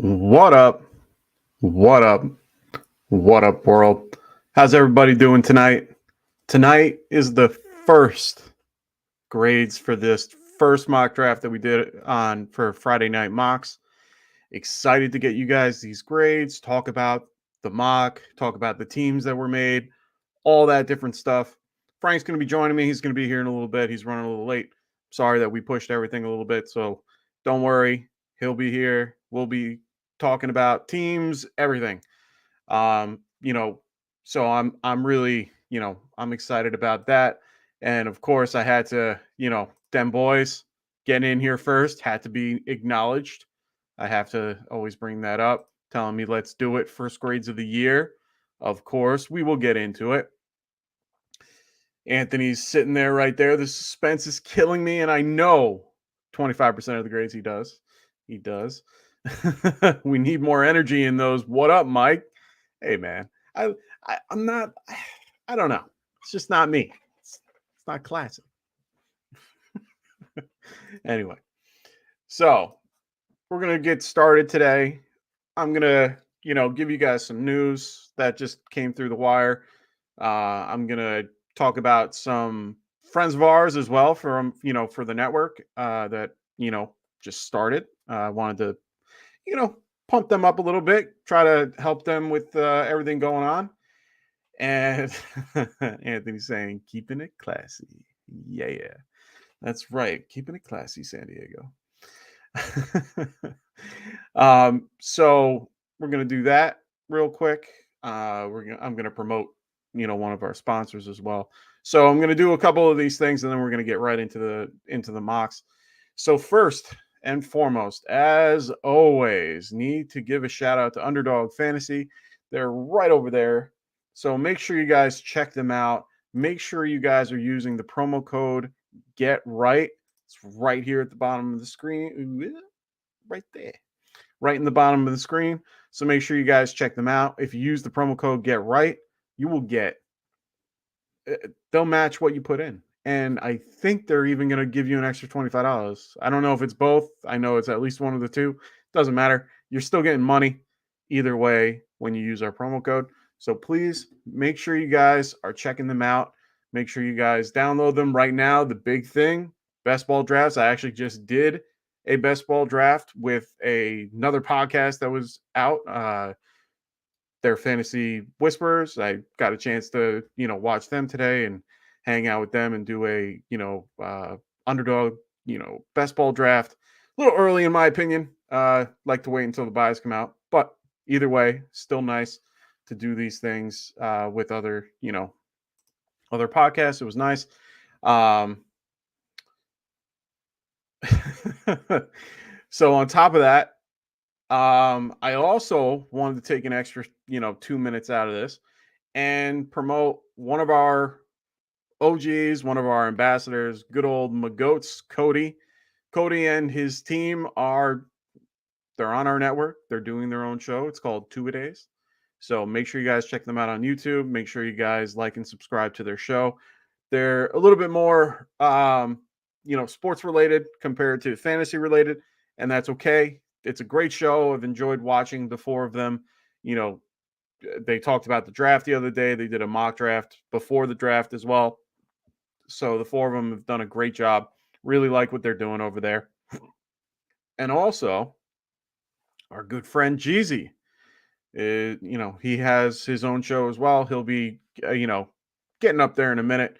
What up? What up? What up, world? How's everybody doing tonight? Tonight is the first grades for this first mock draft that we did on for Friday Night Mocks. Excited to get you guys these grades, talk about the mock, talk about the teams that were made, all that different stuff. Frank's going to be joining me. He's going to be here in a little bit. He's running a little late. Sorry that we pushed everything a little bit. So don't worry. He'll be here. We'll be talking about teams, everything. Um, you know, so I'm really, I'm excited about that. And of course, I had to, them boys getting in here first had to be acknowledged. I have to always bring that up, telling me let's do it. First grades of the year. Of course, we will get into it. Anthony's sitting there right there. The suspense is killing me, and I know 25% of the grades he does. He does. We need more energy in those. What up, Mike? Hey, man. I'm not. I don't know. It's just not me. It's not classic. Anyway, so we're gonna get started today. I'm gonna, give you guys some news that just came through the wire. I'm gonna talk about some friends of ours as well from, for the network that, just started. I wanted to, pump them up a little bit, try to help them with everything going on. And Anthony's saying, keeping it classy. Yeah, that's right. Keeping it classy, San Diego. So we're going to do that real quick. I'm going to promote, one of our sponsors as well. So I'm going to do a couple of these things and then we're going to get right into the mocks. So first and foremost, as always, need to give a shout out to Underdog Fantasy. They're right over there. So make sure you guys check them out. Make sure you guys are using the promo code Get Right. It's right here at the bottom of the screen. Right there. Right in the bottom of the screen. So make sure you guys check them out. If you use the promo code Get Right, you will get, they'll match what you put in. And I think they're even going to give you an extra $25. I don't know if it's both. I know it's at least one of the two. Doesn't matter. You're still getting money either way when you use our promo code. So please make sure you guys are checking them out. Make sure you guys download them right now. The big thing, best ball drafts. I actually just did a best ball draft with another podcast that was out. Their Fantasy Whisperers. I got a chance to, watch them today and hang out with them and do a, underdog, best ball draft. A little early in my opinion. Like to wait until the buys come out, but either way, still nice to do these things with other, other podcasts. It was nice. So on top of that, I also wanted to take an extra, 2 minutes out of this and promote one of our OGs, one of our ambassadors, good old Magoats, Cody. Cody and his team they're on our network. They're doing their own show. It's called Two-A-Days. So make sure you guys check them out on YouTube. Make sure you guys like and subscribe to their show. They're a little bit more, sports related compared to fantasy related, and that's okay. It's a great show. I've enjoyed watching the four of them. They talked about the draft the other day. They did a mock draft before the draft as well. So the four of them have done a great job. Really like what they're doing over there. And also, our good friend Jeezy. He has his own show as well. He'll be, getting up there in a minute.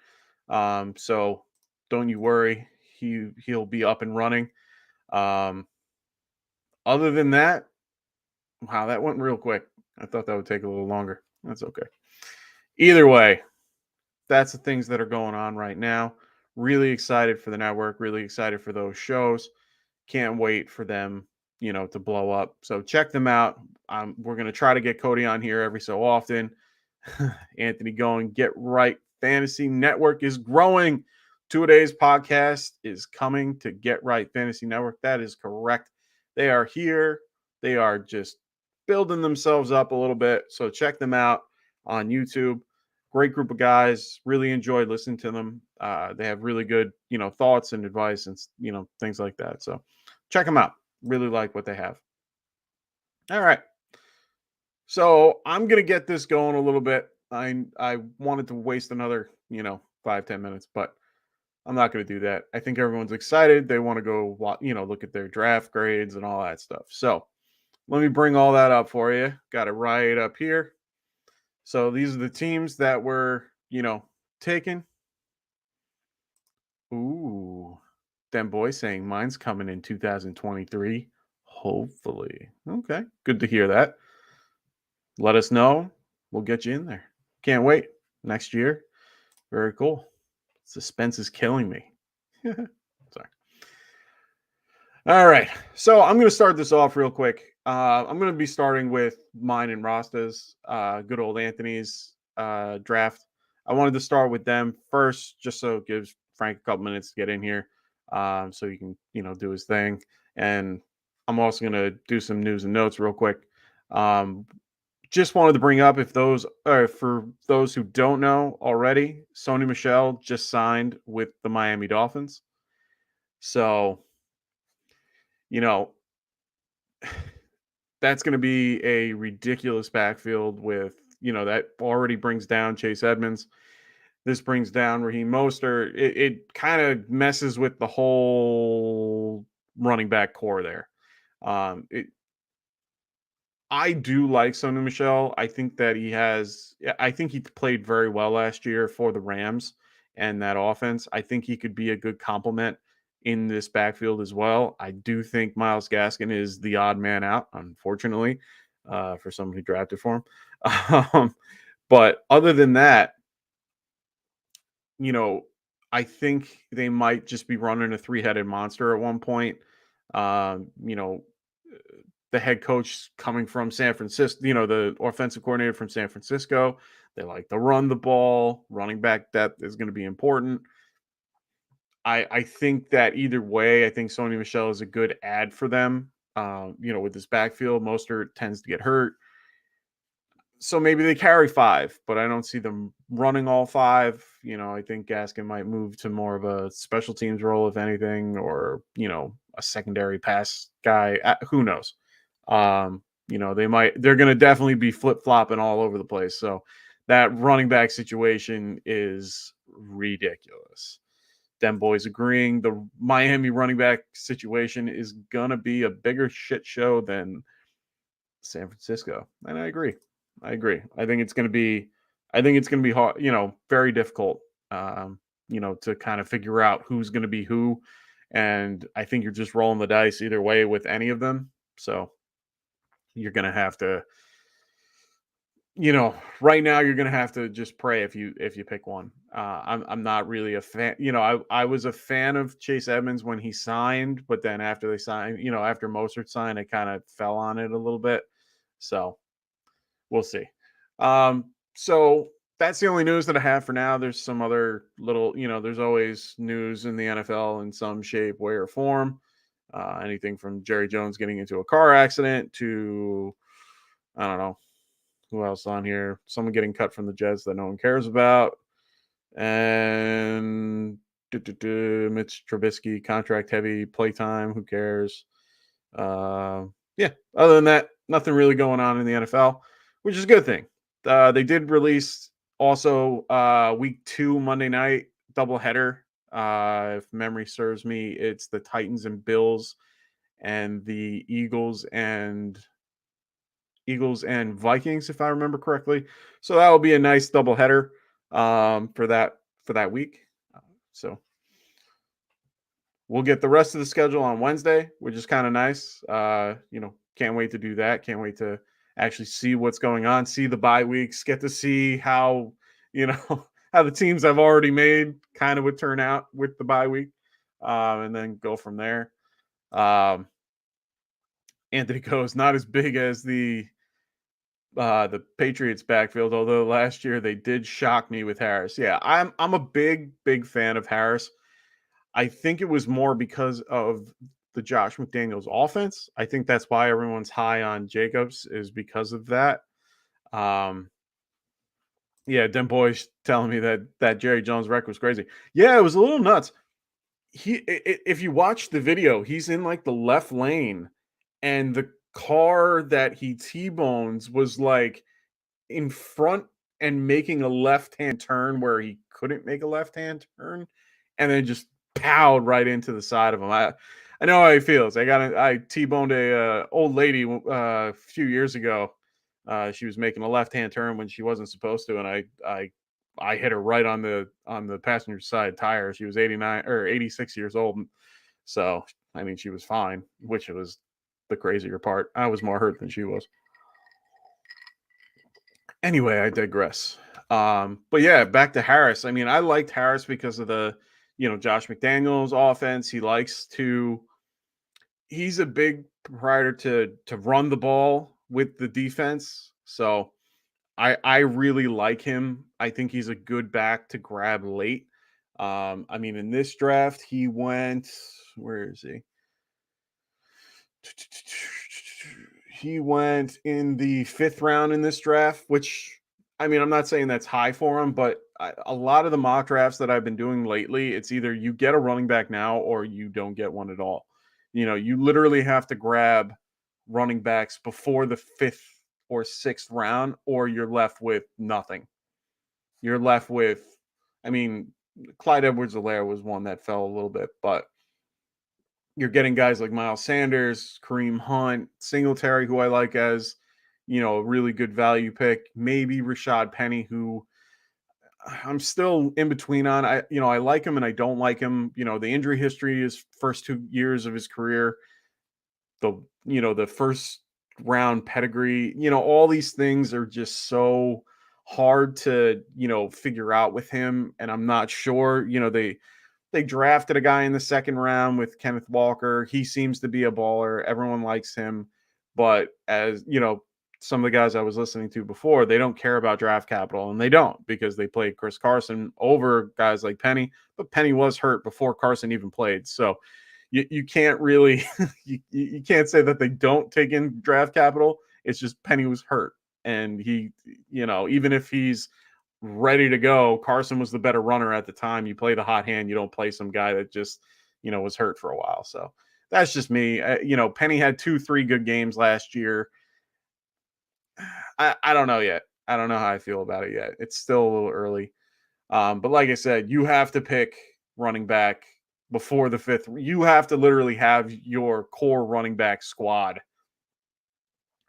So don't you worry. He'll be up and running. Other than that, wow, that went real quick. I thought that would take a little longer. That's okay. Either way, that's the things that are going on right now. Really excited for the network. Really excited for those shows. Can't wait for them, to blow up. So check them out. We're going to try to get Cody on here every so often. Anthony going, Get Right Fantasy Network is growing. Two-A-Days podcast is coming to Get Right Fantasy Network. That is correct. They are here. They are just building themselves up a little bit. So check them out on YouTube. Great group of guys. Really enjoyed listening to them. They have really good, thoughts and advice and, things like that. So check them out. Really like what they have. All right. So I'm gonna get this going a little bit. I wanted to waste another, 5-10 minutes, but I'm not gonna do that. I think everyone's excited. They want to go look at their draft grades and all that stuff. So let me bring all that up for you. Got it right up here. So these are the teams that were, taken. Ooh. Them boys saying mine's coming in 2023. Hopefully. Okay. Good to hear that. Let us know. We'll get you in there. Can't wait. Next year. Very cool. Suspense is killing me. Sorry. All right. So I'm going to start this off real quick. I'm going to be starting with mine and Rasta's, good old Anthony's draft. I wanted to start with them first, just so it gives Frank a couple minutes to get in here, so he can, do his thing. And I'm also going to do some news and notes real quick. Um, just wanted to bring up if those, for those who don't know already, Sony Michel just signed with the Miami Dolphins. So, you know, that's going to be a ridiculous backfield with, that already brings down Chase Edmonds. This brings down Raheem Mostert. It kind of messes with the whole running back core there. It I do like Sonu Michel. I think that I think he played very well last year for the Rams and that offense. I think he could be a good complement in this backfield as well. I do think Miles Gaskin is the odd man out, unfortunately, for someone who drafted for him. Um, but other than that, you know, I think they might just be running a three-headed monster at one point. Um, you know, the head coach coming from San Francisco, the offensive coordinator from San Francisco. They like to run the ball. Running back depth is going to be important. I think that either way, I think Sony Michel is a good ad for them. With this backfield, Mostert tends to get hurt. So maybe they carry five, but I don't see them running all five. I think Gaskin might move to more of a special teams role, if anything, or a secondary pass guy. Who knows? They're going to definitely be flip flopping all over the place. So that running back situation is ridiculous. Them boys agreeing the Miami running back situation is going to be a bigger shit show than San Francisco. And I agree. I agree. I think it's going to be hard, very difficult, to kind of figure out who's going to be who. And I think you're just rolling the dice either way with any of them. So you're going to have to, right now you're going to have to just pray if you pick one. I'm not really a fan. I was a fan of Chase Edmonds when he signed, but then after they signed, after Mostert signed, I kind of fell on it a little bit. So we'll see. So that's the only news that I have for now. There's some other little, there's always news in the NFL in some shape, way, or form. Anything from Jerry Jones getting into a car accident to, I don't know, who else on here? Someone getting cut from the Jets that no one cares about. And Mitch Trubisky, contract heavy, playtime. Who cares? Yeah, other than that, nothing really going on in the NFL, which is a good thing. They did release also week 2 Monday night doubleheader. If memory serves me, it's the Titans and Bills and the Eagles and Vikings, if I remember correctly. So that will be a nice doubleheader for that week. So we'll get the rest of the schedule on Wednesday, which is kind of nice. Can't wait to do that. Can't wait to actually see what's going on, see the bye weeks, get to see how, how the teams I've already made kind of would turn out with the bye week, and then go from there. Anthony goes not as big as the Patriots backfield, although last year they did shock me with Harris. Yeah, I'm a big fan of Harris. I think it was more because of the Josh McDaniels offense. I think that's why everyone's high on Jacobs, is because of that. Um, yeah, them boys telling me that Jerry Jones wreck was crazy. Yeah, it was a little nuts. If you watch the video, he's in like the left lane, and the car that he T-bones was like in front and making a left-hand turn where he couldn't make a left-hand turn, and then just plowed right into the side of him. I know how he feels. I T-boned a old lady a few years ago. She was making a left-hand turn when she wasn't supposed to, and I hit her right on the passenger side tire. She was 89 or 86 years old. So, I mean, she was fine, which was the crazier part. I was more hurt than she was. Anyway, I digress. But yeah, back to Harris. I mean, I liked Harris because of Josh McDaniels offense. He's a big proprietor to run the ball with the defense. So I really like him. I think he's a good back to grab late. I mean, in this draft, he went, where is he? He went in the fifth round in this draft, which, I mean, I'm not saying that's high for him, but a lot of the mock drafts that I've been doing lately, it's either you get a running back now or you don't get one at all. You literally have to grab running backs before the fifth or sixth round, or you're left with nothing. You're left with, I mean, Clyde Edwards-Helaire was one that fell a little bit, but you're getting guys like Miles Sanders, Kareem Hunt, Singletary, who I like as, a really good value pick. Maybe Rashad Penny, who I'm still in between on. I like him and I don't like him. The injury history, his first 2 years of his career, the first round pedigree, all these things are just so hard to, figure out with him. And I'm not sure, they drafted a guy in the second round with Kenneth Walker. He seems to be a baller. Everyone likes him. But as some of the guys I was listening to before, they don't care about draft capital, and they don't, because they played Chris Carson over guys like Penny. But Penny was hurt before Carson even played. So you can't really you can't say that they don't take in draft capital. It's just Penny was hurt. And he, even if he's ready to go, Carson was the better runner at the time. You play the hot hand. You don't play some guy that just, was hurt for a while. So that's just me. Penny had 2-3 good games last year. I don't know yet. I don't know how I feel about it yet. It's still a little early. But like I said, you have to pick running back before the fifth. You have to literally have your core running back squad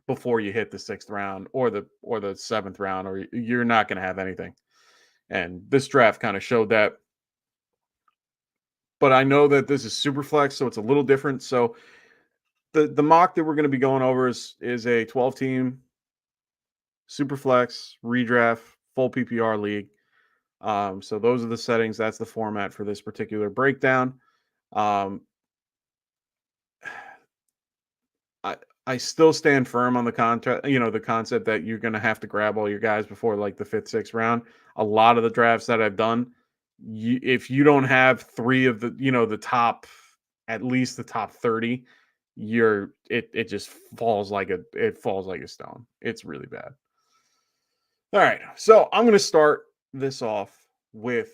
before you hit the sixth round or the seventh round, or you're not going to have anything. And this draft kind of showed that. But I know that this is super flex, so it's a little different. So the mock that we're going to be going over is a 12-team super flex redraft full PPR league. So those are the settings. That's the format for this particular breakdown. Um, I still stand firm on the the concept that you're going to have to grab all your guys before like the fifth, sixth round. A lot of the drafts that I've done, if you don't have three of the top, at least the top 30, it just falls like a stone. It's really bad. All right, so I'm going to start this off with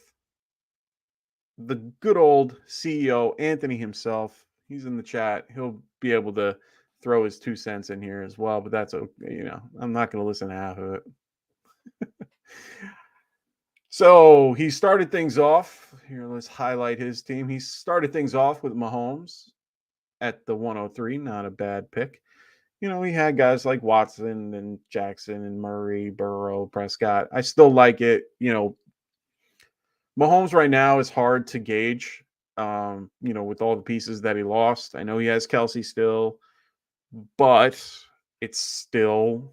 the good old CEO Anthony himself. He's in the chat. He'll be able to throw his 2 cents in here as well, but that's okay. I'm not going to listen to half of it. So he started things off here. Let's highlight his team. He started things off with Mahomes at the 103. Not a bad pick. He had guys like Watson and Jackson and Murray, Burrow, Prescott. I still like it. Mahomes right now is hard to gauge, with all the pieces that he lost. I know he has Kelsey still, but it's still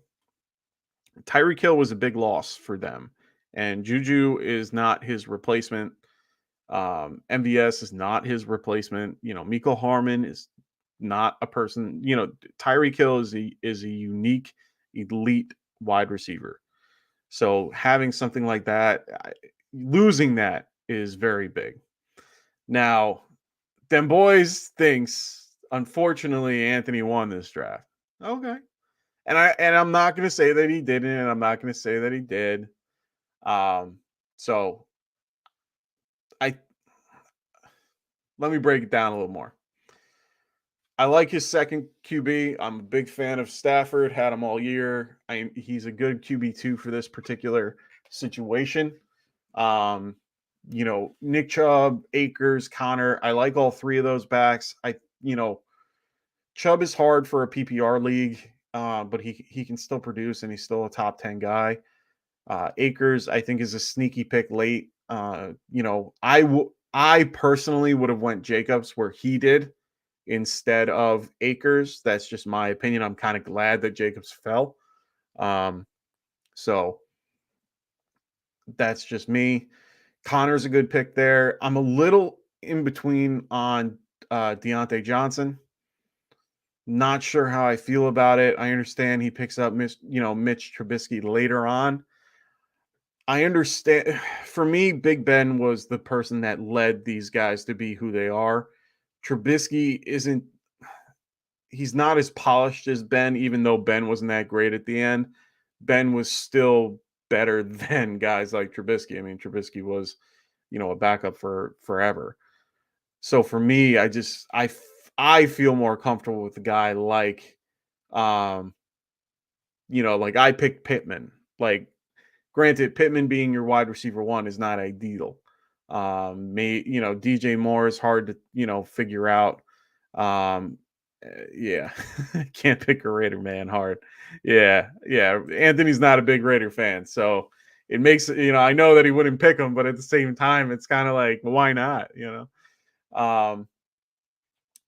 Tyreek Hill was a big loss for them, and Juju is not his replacement. MVS is not his replacement. Miko Harmon is not a person. Tyreek Hill is a unique, elite wide receiver. So having something like that, losing that is very big. Now, them boys thinks, unfortunately, Anthony won this draft. Okay. And I'm not going to say that he didn't, and I'm not going to say that he did. So let me break it down a little more. I like his second QB. I'm a big fan of Stafford. Had him all year. He's a good QB2 for this particular situation. Um, Nick Chubb, Akers, Connor. I like all three of those backs. Chubb is hard for a PPR league, but he can still produce, and he's still a top 10 guy. Akers, I think, is a sneaky pick late. I personally would have went Jacobs where he did instead of Akers. That's just my opinion. I'm kind of glad that Jacobs fell. So that's just me. Connor's a good pick there. I'm a little in between on Deontay Johnson. Not sure how I feel about it. I understand he picks up Mitch Trubisky later on. I understand. For me, Big Ben was the person that led these guys to be who they are. Trubisky isn't. He's not as polished as Ben, even though Ben wasn't that great at the end. Ben was still better than guys like Trubisky. I mean, Trubisky was, a backup for forever. So for me, I feel more comfortable with a guy like, um, like I picked Pittman. Like, granted, Pittman being your wide receiver one is not ideal. DJ Moore is hard to figure out. Yeah, can't pick a Raider man hard. Yeah. Anthony's not a big Raider fan, so it makes I know that he wouldn't pick him, but at the same time, it's kind of like, well, why not?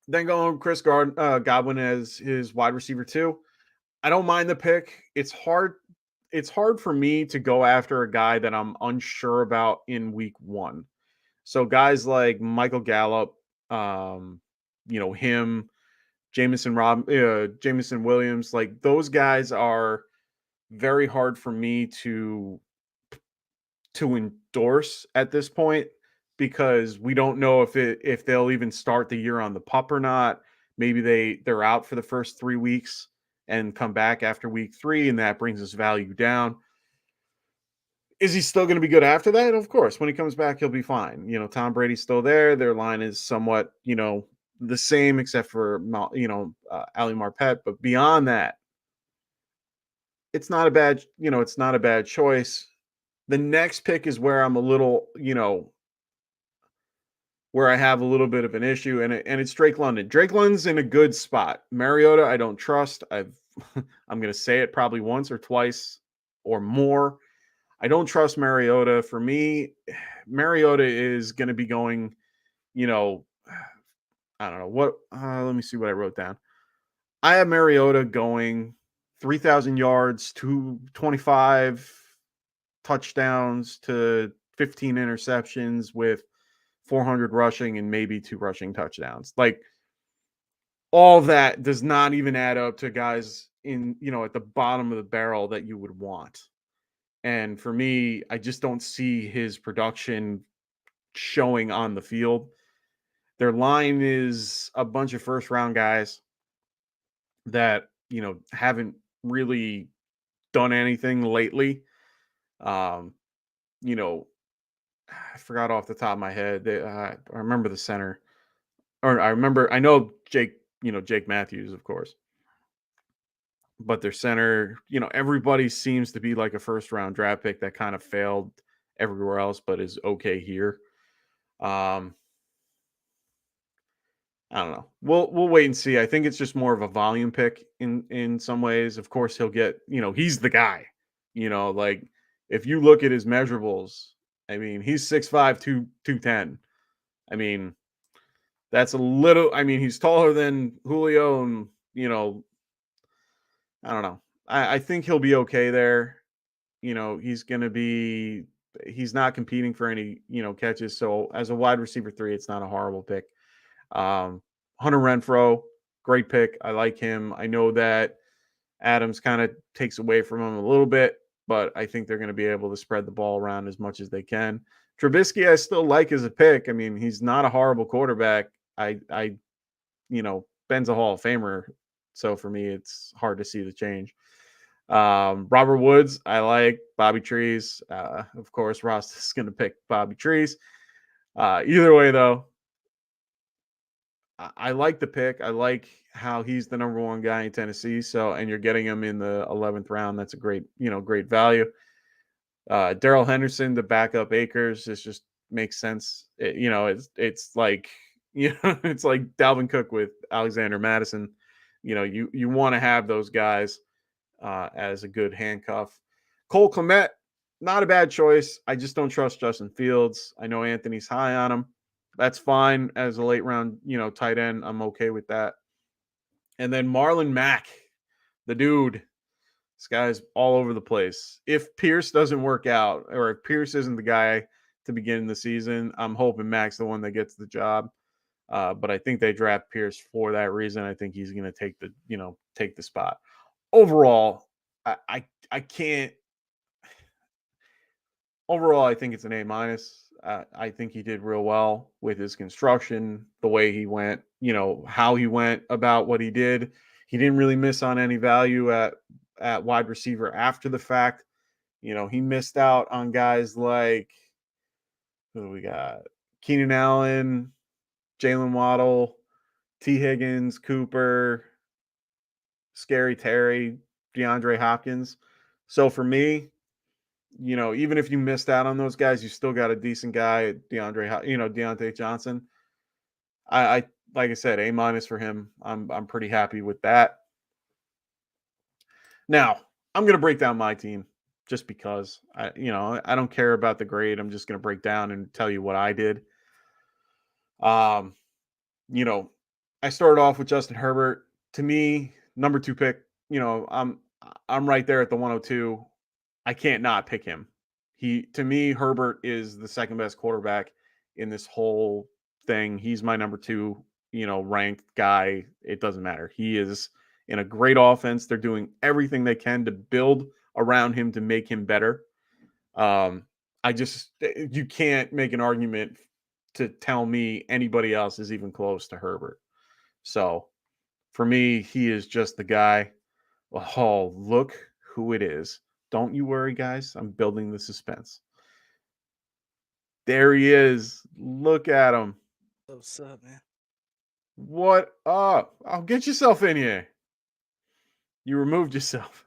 Then going Godwin as his wide receiver two. I don't mind the pick. It's hard. It's hard for me to go after a guy that I'm unsure about in week one. So guys like Michael Gallup, him, Jameson Williams, like those guys are very hard for me to endorse at this point because we don't know if they'll even start the year on the pup or not. Maybe they're out for the first 3 weeks and come back after week 3, and that brings his value down. Is he still going to be good after that? Of course. When he comes back, he'll be fine. Tom Brady's still there. Their line is somewhat, the same except for, Ali Marpet. But beyond that, it's not a bad choice. The next pick is where I'm a little, where I have a little bit of an issue, and it's Drake London. Drake London's in a good spot. Mariota, I don't trust. I'm going to say it probably once or twice or more. I don't trust Mariota. For me, Mariota is going to be going, I don't know what. Let me see what I wrote down. I have Mariota going 3,000 yards, 225 touchdowns to 15 interceptions with 400 rushing and maybe 2 rushing touchdowns. Like, all that does not even add up to guys in, at the bottom of the barrel that you would want. And for me, I just don't see his production showing on the field. Their line is a bunch of first round guys that, haven't really done anything lately. Um, I forgot off the top of my head. I remember the center, or I know Jake Matthews, of course, but their center, everybody seems to be like a first round draft pick that kind of failed everywhere else, but is okay here. Um, I don't know. We'll wait and see. I think it's just more of a volume pick in some ways. Of course, he'll get, he's the guy. Like if you look at his measurables, I mean, he's 6'5", 210. I mean, that's a little. I mean, he's taller than Julio, and I don't know. I think he'll be okay there. He's going to be. He's not competing for any catches. So as a wide receiver 3, it's not a horrible pick. Hunter Renfrow, great pick. I like him. I know that Adams kind of takes away from him a little bit, but I think they're going to be able to spread the ball around as much as they can. Trubisky, I still like as a pick. I mean, he's not a horrible quarterback. Ben's a Hall of Famer. So for me, it's hard to see the change. Robert Woods, I like. Bobby Trees. Of course, Ross is going to pick Bobby Trees. Either way, though, I like the pick. I like how he's the number one guy in Tennessee. So, and you're getting him in the 11th round. That's a great, great value. Daryl Henderson to back up Akers is just makes sense. It's like it's like Dalvin Cook with Alexander Madison. You want to have those guys as a good handcuff. Cole Kmet, not a bad choice. I just don't trust Justin Fields. I know Anthony's high on him. That's fine as a late round, tight end. I'm okay with that. And then Marlon Mack, the dude. This guy's all over the place. If Pierce doesn't work out, or if Pierce isn't the guy to begin the season, I'm hoping Mack's the one that gets the job. But I think they draft Pierce for that reason. I think he's going to take the spot. Overall, I can't. Overall, I think it's an A minus. I think he did real well with his construction, the way he went, how he went about what he did. He didn't really miss on any value at wide receiver after the fact. He missed out on guys like, who do we got? Keenan Allen, Jalen Waddle, T. Higgins, Cooper, Scary Terry, DeAndre Hopkins. So for me, even if you missed out on those guys, you still got a decent guy, Deontay Johnson. I like I said, A minus for him. I'm pretty happy with that. Now, I'm going to break down my team just because I don't care about the grade. I'm just going to break down and tell you what I did. I started off with Justin Herbert. To me, number 2 pick. I'm right there at the 102. I can't not pick him. To me, Herbert is the second best quarterback in this whole thing. He's my number 2, ranked guy. It doesn't matter. He is in a great offense. They're doing everything they can to build around him to make him better. You can't make an argument to tell me anybody else is even close to Herbert. So for me, he is just the guy. Oh, look who it is. Don't you worry, guys. I'm building the suspense. There he is. Look at him. What's up, man? What up? I'll get yourself in here. You removed yourself.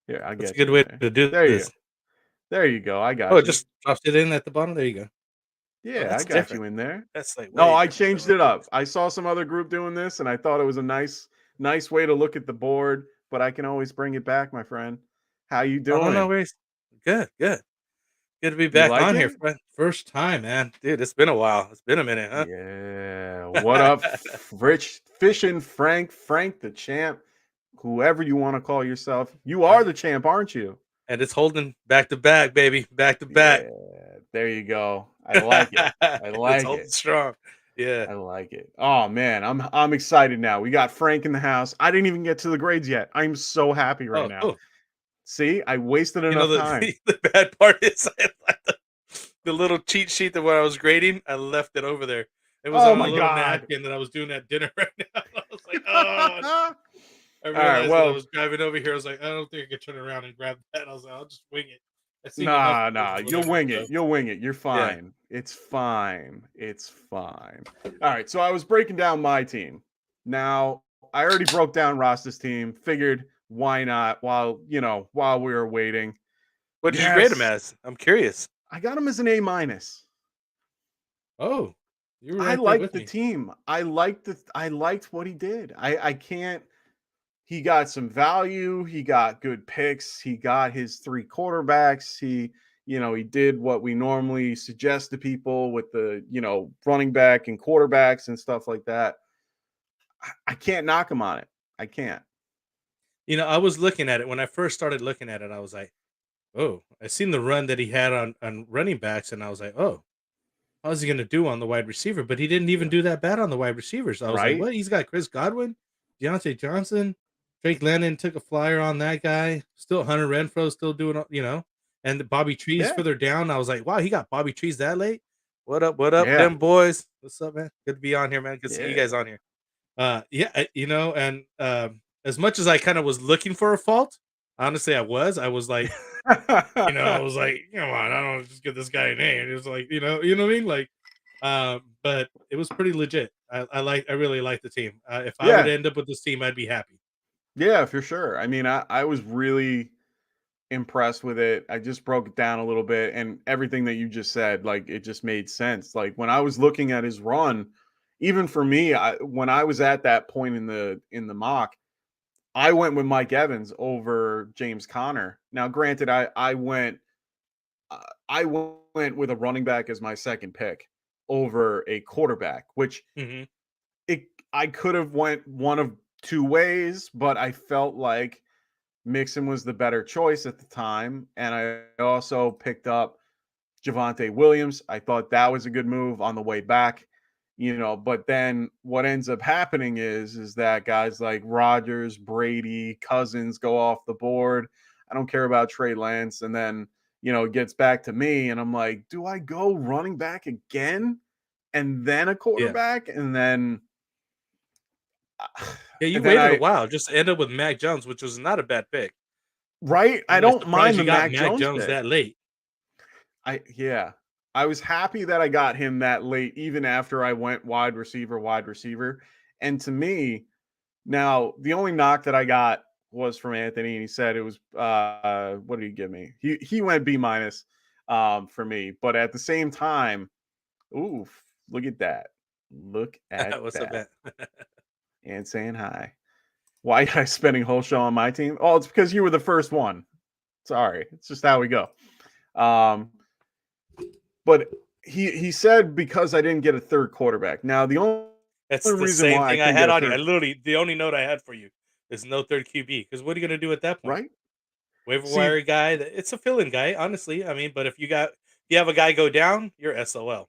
Here, I That's a get you good in way there. to do There you this. go. There you go. I got Oh, you. it just drops it in at the bottom. There you go. Oh, Yeah, I that's got different. you in there. That's like No, way I different than changed what it we up. used. I saw some other group doing this, and I thought it was a nice way to look at the board. But I can always bring it back, my friend. How you Oh, no doing? worries. Good, good. Good to be You back like on here, it? friend. First time, man. Dude, it's been a while. It's been a minute, huh? Yeah. What up, Rich Fishing Frank the champ, whoever you want to call yourself. You are the champ, aren't you? And it's holding back to back, baby. Back to back. Yeah. There you go. I like it. I It's like holding it. strong. Yeah. I like it. Oh man, I'm excited now. We got Frank in the house. I didn't even get to the grades yet. I'm so happy right Oh, now. cool. See, I wasted You know, enough time. the bad part is I left the little cheat sheet that when I was grading, I left it over there. It was Oh on a my little god. napkin that I was doing at dinner right now. I was like, oh, All I right. realized when I Well, was driving over here, I was like, I don't think I could turn around and grab that. I was like, I'll just wing it. I seen enough of those nah. or You'll whatever. wing So it. You'll wing it. You're yeah. fine. It's fine. It's fine. All right. So I was breaking down my team. Now I already broke down Ross's team. Figured why not? While we were waiting. What did you grade him Yes, as? I'm curious. I got him as an A minus. Oh, you were I right there liked with the me. team. I liked what he did. I can't. He got some value. He got good picks. He got his 3 quarterbacks. He did what we normally suggest to people with the, running back and quarterbacks and stuff like that. I can't knock him on it. I can't. You know, I was looking at it when I first started looking at it. I was like, oh, I seen the run that he had on running backs, and I was like, oh, how's he gonna do on the wide receiver? But he didn't even do that bad on the wide receivers. I was like, Right? what? He's got Chris Godwin, Deontay Johnson, Drake London took a flyer on that guy. Still Hunter Renfro still doing, and the Bobby Trees Yeah. further down. I was like, wow, he got Bobby Trees that late. What up? What up, Yeah. them boys? What's up, man? Good to be on here, man. Good to see you guys Yeah. on here. Yeah, and as much as I kind of was looking for a fault, honestly, I was like, I was like, come on, I don't just give this guy a name. It was like, you know what I mean? Like, But it was pretty legit. I really like the team. If I would Yeah, end up with this team, I'd be happy. yeah, for sure. I mean, I was really impressed with it. I just broke it down a little bit, and everything that you just said, like it just made sense. Like when I was looking at his run, even for me, when I was at that point in the mock, I went with Mike Evans over James Conner. Now, granted, uh, went with a running back as my second pick over a quarterback, which Hmm. it I could have went one of two ways, but I felt like Mixon was the better choice at the time, and I also picked up Javonte Williams. I thought that was a good move on the way back, but then what ends up happening is that guys like Rodgers, Brady, Cousins go off the board. I don't care about Trey Lance, and then it gets back to me, and I'm like, do I go running back again, and then a Yeah. quarterback, and then Yeah, you and then waited a I while just to end up with Mac Jones, which was not a bad pick. right? I'm I really don't surprised mind you the got Mac Mac Jones Jones pick. that late. Yeah. I was happy that I got him that late, even after I went wide receiver, wide receiver. And to me, now the only knock that I got was from Anthony, and he said it was what did he give me? He went B minus for me. But at the same time, oof, look at that. Look at What's up, that. man? And saying hi. Why are you spending whole show on my team? Oh, it's because you were the first one. Sorry. It's just how we go. Um, But he said because I didn't get a third quarterback. Now the only That's the reason same why I thing I couldn't get had a on you. I third, literally the only note I had for you is no third QB. Because what are you gonna do at that point? right? Waiver See, wire guy. It's a fill-in guy, honestly. I mean, but if you have a guy go down, you're SOL.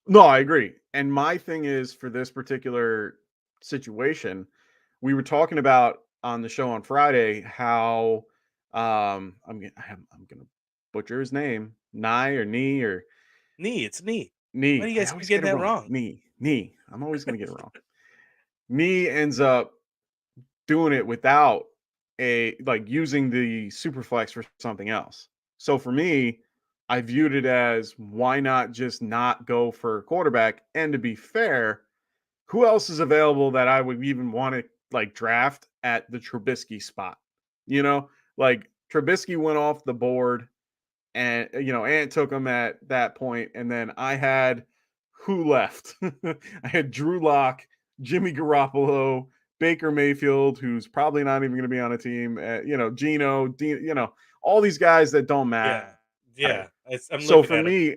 no, I agree. And my thing is for this particular situation, we were talking about on the show on Friday how I'm gonna butcher his name, Nye or Knee or Knee, it's knee. Why Knee. do you I guys keep always get getting it that wrong. wrong? Knee. I'm always gonna get it wrong. Knee ends up doing it without using the superflex for something else. So for me, I viewed it as why not just not go for a quarterback? And to be fair, who else is available that I would even want to draft at the Trubisky spot? You know, like Trubisky went off the board and Ant took him at that point, and then I had who left? I had Drew Lock, Jimmy Garoppolo, Baker Mayfield, who's probably not even going to be on a team. Gino, all these guys that don't Yeah. matter. Yeah. I'm So looking for at him. me,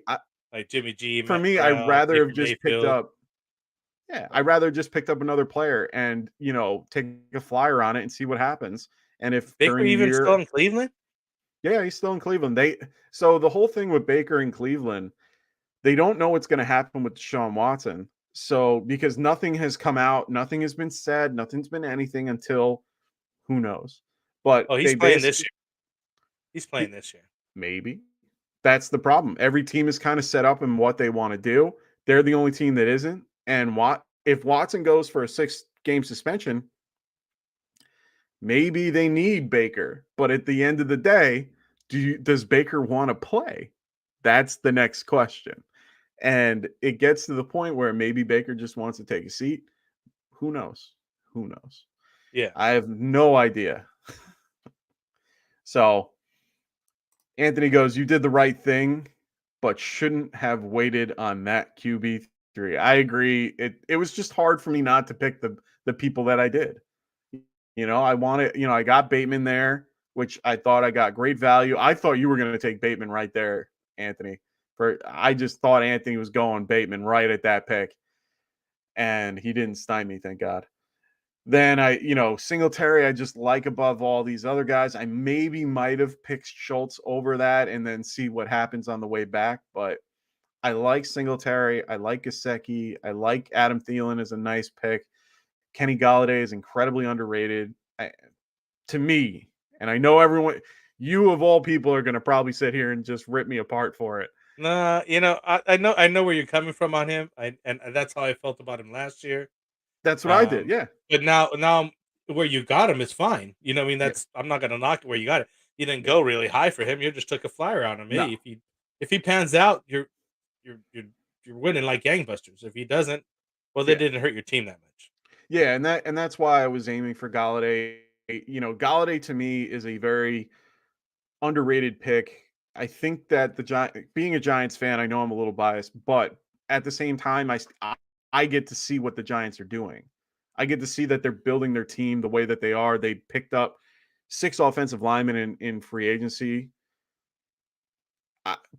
Like Jimmy G, for Matt me, I Corral, rather have Baker just picked Mayfield. up. Yeah, I rather just picked up another player and take a flyer on it and see what happens. And if Baker during the even still year, in Cleveland? yeah, he's still in Cleveland. So the whole thing with Baker in Cleveland, they don't know what's going to happen with Deshaun Watson. So because nothing has come out, nothing has been said, nothing's been anything until who knows. But Oh, he's they playing this basically year. He's playing this year. maybe that's the problem. Every team is kind of set up in what they want to do. They're the only team that isn't. And if Watson goes for a 6-game suspension, maybe they need Baker. But at the end of the day, does Baker want to play? That's the next question. And it gets to the point where maybe Baker just wants to take a seat. Who knows? Who knows? Yeah. I have no idea. So Anthony goes, "You did the right thing, but shouldn't have waited on that QB3." I agree. It was just hard for me not to pick the people that I did. I wanted, I got Bateman there, which I thought I got great value. I thought you were going to take Bateman right there, Anthony. I just thought Anthony was going Bateman right at that pick, and he didn't stymie, thank God. Then Singletary, I just like above all these other guys. I maybe might have picked Schultz over that and then see what happens on the way back. But I like Singletary. I like Gesicki. I like Adam Thielen as a nice pick. Kenny Galladay is incredibly underrated to me. And I know you of all people are going to probably sit here and just rip me apart for it. Nah, I know where you're coming from on him. And that's how I felt about him last year. That's what I did. Um, Yeah. but now where you got him is fine. I mean, Yeah. that's I'm not gonna knock where you got it. You didn't Yeah. go really high for him. You just took a flyer on him. No. Hey, if he pans out, you're you're winning like gangbusters. If he doesn't, well, they Yeah. didn't hurt your team that much. Yeah, and that's why I was aiming for Galladay. Galladay to me is a very underrated pick. I think that being a Giants fan, I know I'm a little biased, but at the same time, I get to see what the Giants are doing. I get to see that they're building their team the way that they are. They picked up 6 offensive linemen in free agency.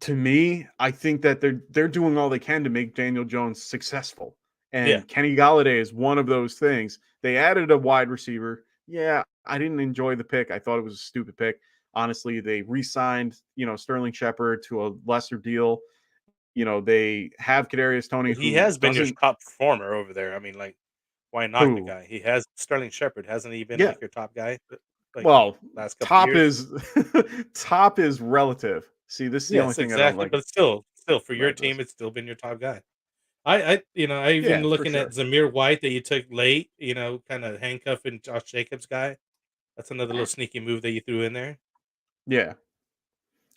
To me, I think that they're doing all they can to make Daniel Jones successful. Yeah. And Kenny Galladay is one of those things. They added a wide receiver. Yeah, I didn't enjoy the pick. I thought it was a stupid pick. Honestly, they re-signed, Sterling Shepard to a lesser deal. They have Kadarius Toney, But he who has been your doesn't top performer over there. I mean, like, why knock the who. guy? He has Sterling Shepard, hasn't he been Yeah. like your top guy, like Well, last couple top years? is top is relative. See, this is the only Yes, thing I don't exactly. like But still for your about team, this. it's still been your top guy. I even Yeah, for looking at sure. Zamir White that you took late, kind of handcuffing Josh Jacobs guy. That's another little sneaky move that you threw in there. Yeah.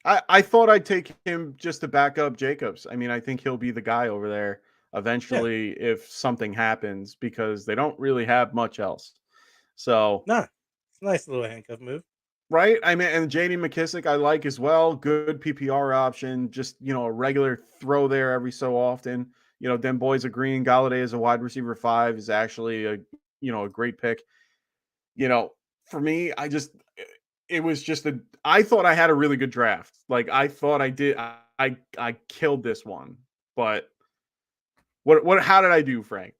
I thought I'd take him just to back up Jacobs. I mean, I think he'll be the guy over there Yeah, eventually if something happens because they don't really have much else. So, nah, it's a nice little handcuff move. right? I mean, and JD McKissick I like as well. Good PPR option. Just, a regular throw there every so often. Them boys agreeing Galladay as a wide receiver 5 is actually a great pick. You know, for me, it was just I thought I had a really good draft. Like I thought I did. I killed this one. But how did I do, Frank?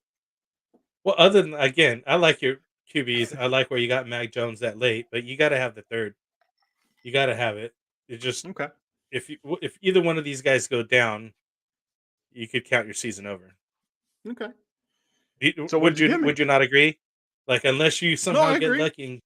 Well, other than again, I like your QBs. I like where you got Mac Jones that late, but you got to have the third. You got to have it. It just Okay. if either one of these guys go down, you could count your season over. Okay. So what'd Would you you give me? would you not agree? Like unless you No, somehow I get agree. lucky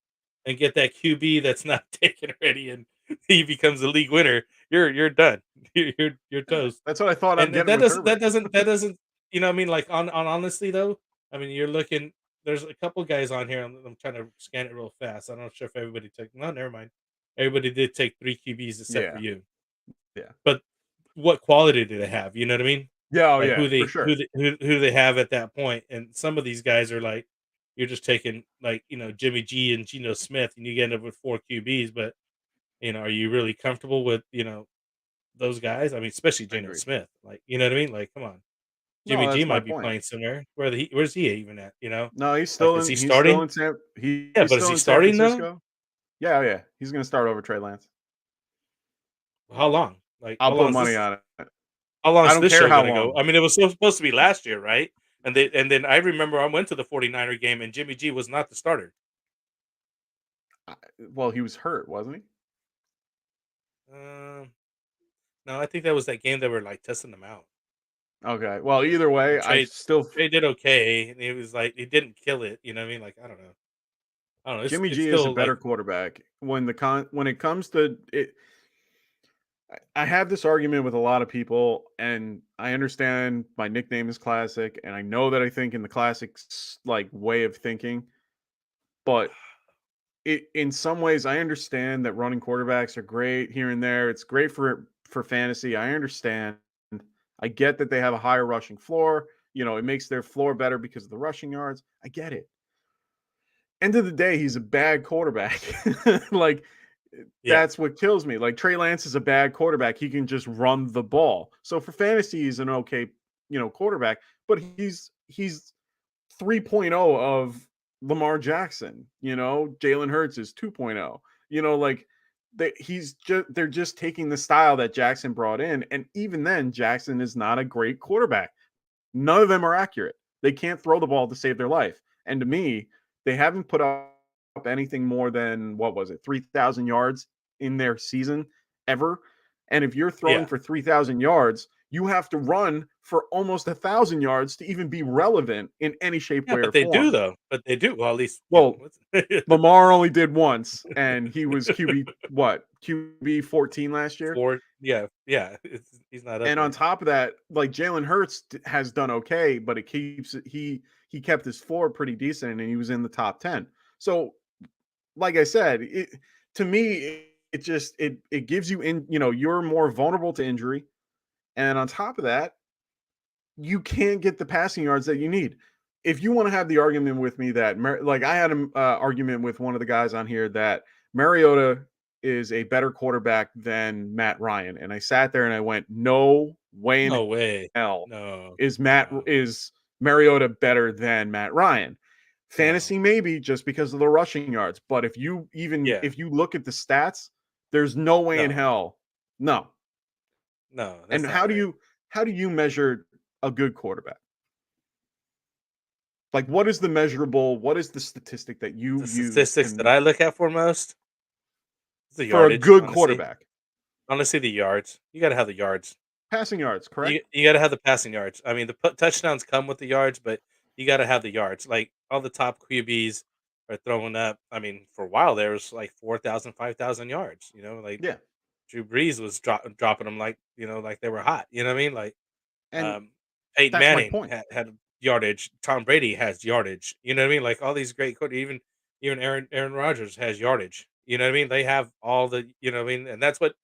and get that QB that's not taken already, and he becomes a league winner, you're done. You're Yeah. toast. That's what I thought I'm And getting that with doesn't that Herbert. doesn't that doesn't I mean, like on honestly though, I mean, you're looking. There's a couple guys on here. I'm trying to scan it real fast. I'm not sure if everybody took. No, never mind. Everybody did take three QBs except for Yeah. you. Yeah. But what quality do they have? You know what I mean? Yeah. Oh Like yeah. For sure. who they have at that point. And some of these guys are like you're just taking like Jimmy G and Geno Smith, and you end up with four QBs. But are you really comfortable with those guys? I mean, especially I Geno agree. Smith. Like you know what I mean? Like come on. No, Jimmy G that's my might be point. playing somewhere. Where's he even at? No, Like is he he's still starting? in Yeah, he's but is still he in San starting though? Francisco. Yeah. Oh, yeah. He's gonna start over Trey Lance. How long? Like I'll how long put is money this? on it. How long I is don't this care show how gonna go? long. I mean, it was supposed to be last year, right? And then I remember I went to the 49er game and Jimmy G was not the starter. Well, he was hurt, wasn't he? Um, no, I think that was that game that were like testing them out. Okay. Well, either way, And I still Trey did okay, and he was like he didn't kill it. You know what I mean? Like I don't know. I don't know. It's Jimmy it's G is a still better like quarterback when it comes to it. I have this argument with a lot of people, and I understand my nickname is Classic, and I know that I think in the Classic's like way of thinking, but in some ways, I understand that running quarterbacks are great here and there. It's great for fantasy. I understand. I get that they have a higher rushing floor. It makes their floor better because of the rushing yards. I get it. End of the day, he's a bad quarterback. Like yeah, that's what kills me. Like Trey Lance is a bad quarterback. He can just run the ball. So for fantasy, he's an okay, quarterback, but he's 3.0 of Lamar Jackson. Jalen Hurts is 2.0. Like they're just taking the style that Jackson brought in, and even then, Jackson is not a great quarterback. None of them are accurate. They can't throw the ball to save their life. And to me, they haven't put up anything more than what was it, 3,000 yards in their season ever. And if you're throwing yeah, for 3,000 yards, you have to run for almost 1,000 yards to even be relevant in any shape, yeah. way, or But they do form. though. But they do. Well, at least Well, what's Lamar only did once, and he was QB what? QB 14 last year. four. Yeah, yeah. He's not up And on there. top of that, like Jalen Hurts has done okay, but he kept his floor pretty decent, and he was in the top 10. So, like I said, to me, it just it gives you you're more vulnerable to injury, and on top of that, you can't get the passing yards that you need. If you want to have the argument with me that, like, I had an argument with one of the guys on here that Mariota is a better quarterback than Matt Ryan, and I sat there and I went, no way in No way. hell No, no, is Mariota better than Matt Ryan. no. Fantasy maybe just because of the rushing yards, but Yeah, if you look at the stats, there's no way in no, hell. No. no, And that's not right. how do you measure a good quarterback? Like, what is the measurable? What is the statistic that you The use statistics that and I look at for most is the for a yardage, good honestly. quarterback? Honestly, the yards. You gotta have the yards. Passing yards, correct? You gotta have the passing yards. I mean, the touchdowns come with the yards, but you gotta have the yards. Like, all the top QBs are throwing up. I mean, for a while there was like 4,000, 5,000 yards. Like Yeah, Drew Brees was dropping them like like they were hot. You know what I mean? Like and um, Peyton that's my Manning point. had yardage. Tom Brady has yardage. You know what I mean? Like all these great even Aaron Rodgers has yardage. You know what I mean? They have all the what I mean, and that's what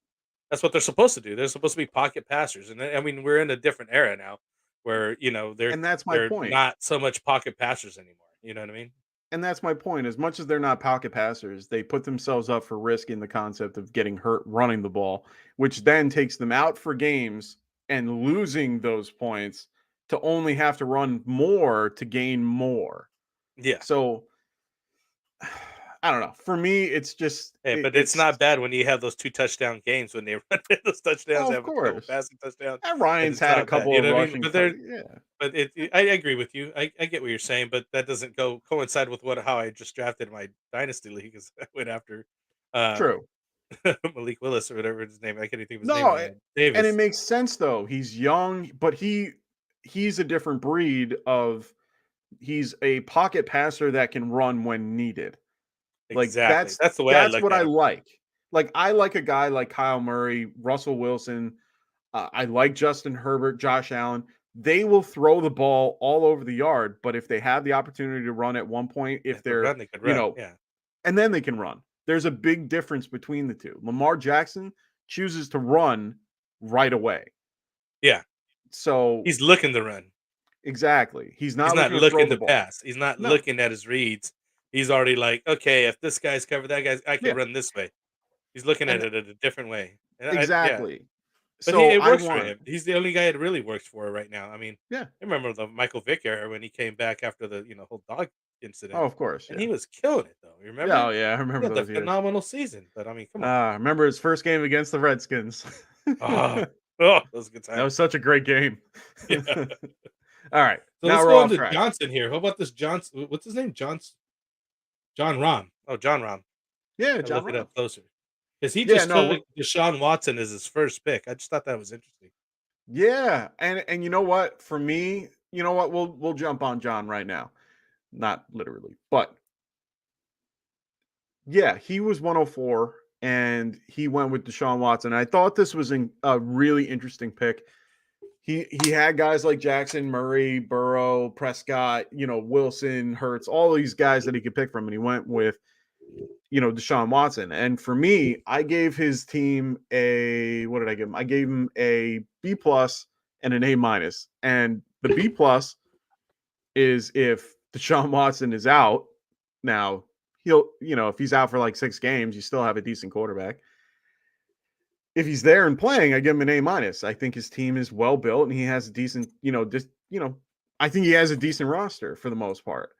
they're supposed to do. They're supposed to be pocket passers, and I mean we're in a different era now where And that's my they're point. not so much pocket passers anymore. You know what I mean? And that's my point. As much as they're not pocket passers, they put themselves up for risk in the concept of getting hurt running the ball, which then takes them out for games and losing those points to only have to run more to gain more. Yeah. So I don't know. For me, it's just Hey, but it's it's not bad when you have those 2 touchdown games when they run those touchdowns, oh, they of have a couple course. passing touchdowns, And and Ryan's it's had a not bad, couple you of know what I mean? rushing But they're yeah. but I agree with you. I get what you're saying, but that doesn't go coincide with how I just drafted my dynasty league is I went after, um, True. Malik Willis or whatever his name. I can't even think of his name No, right now. and it Davis. makes sense though. He's young, but he's a different breed of he's a pocket passer that can run when needed. Like Exactly. That's the way I that's look what at I him. like. Like I like a guy like Kyle Murray, Russell Wilson. I like Justin Herbert, Josh Allen. They will throw the ball all over the yard, but if they have the opportunity to run at one point, Yeah, if to they're, run, they could you run. know, Yeah. and then they can run. There's a big difference between the two. Lamar Jackson chooses to run right away. Yeah. So, He's looking to run. exactly. He's He's not not looking to throw looking the to ball. pass. He's not No. looking at his reads. He's already like, okay, if this guy's covered, that guy's, I can Yeah. run this way. He's looking at And it a different way. And yeah, exactly. but So it I works for want, him. He's the only guy it really works for right now. I mean, yeah. I remember the Michael Vick era when he came back after the whole dog Oh, incident, of course. and Yeah. he was killing it though. You Yeah. Oh, remember? yeah. I He remember had the those years. phenomenal season. But I mean, come on. Remember his first game against the Redskins. Ah, That oh, those good was times. such a great game. Yeah. All right. So Now let's we're go off into track. Johnson here. How about this Johnson? What's his name? John Rahm. Oh, John Rahm. Yeah, I John look it Ross. up closer because he Yeah, just no, took Deshaun Watson as his first pick. I just thought that was interesting. yeah, and you know what? For me, you know what? We'll jump on John right now. Not literally, but yeah, he was 104 and he went with Deshaun Watson. I thought this was a really interesting pick. He had guys like Jackson, Murray, Burrow, Prescott, Wilson, Hurts, all these guys that he could pick from, and he went with Deshaun Watson. And for me, I gave his team a what did I give him? I gave him a B plus and an A minus. And the B plus is if Deshaun Watson is out. Now he'll, if he's out for like 6 games, you still have a decent quarterback. If he's there and playing, I give him an A minus. I think his team is well built and he has a decent, I think he has a decent roster for the most part.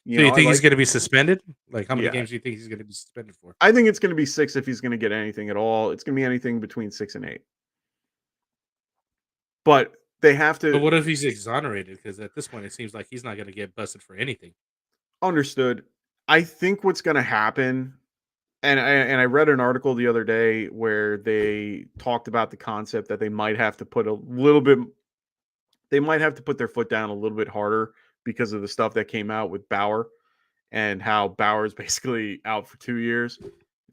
So you I think he's like, going to be suspended? Like how many yeah, games do you think he's going to be suspended for? I think it's going to be 6 if he's going to get anything at all. It's going to be anything between 6 and 8. But they have But to what if he's exonerated? Because at this point, it seems like he's not going to get busted for anything. understood. I think what's going to happen, and I read an article the other day where they talked about the concept that they might have to put they might have to put their foot down a little bit harder because of the stuff that came out with Bauer and how Bauer is basically out for 2 years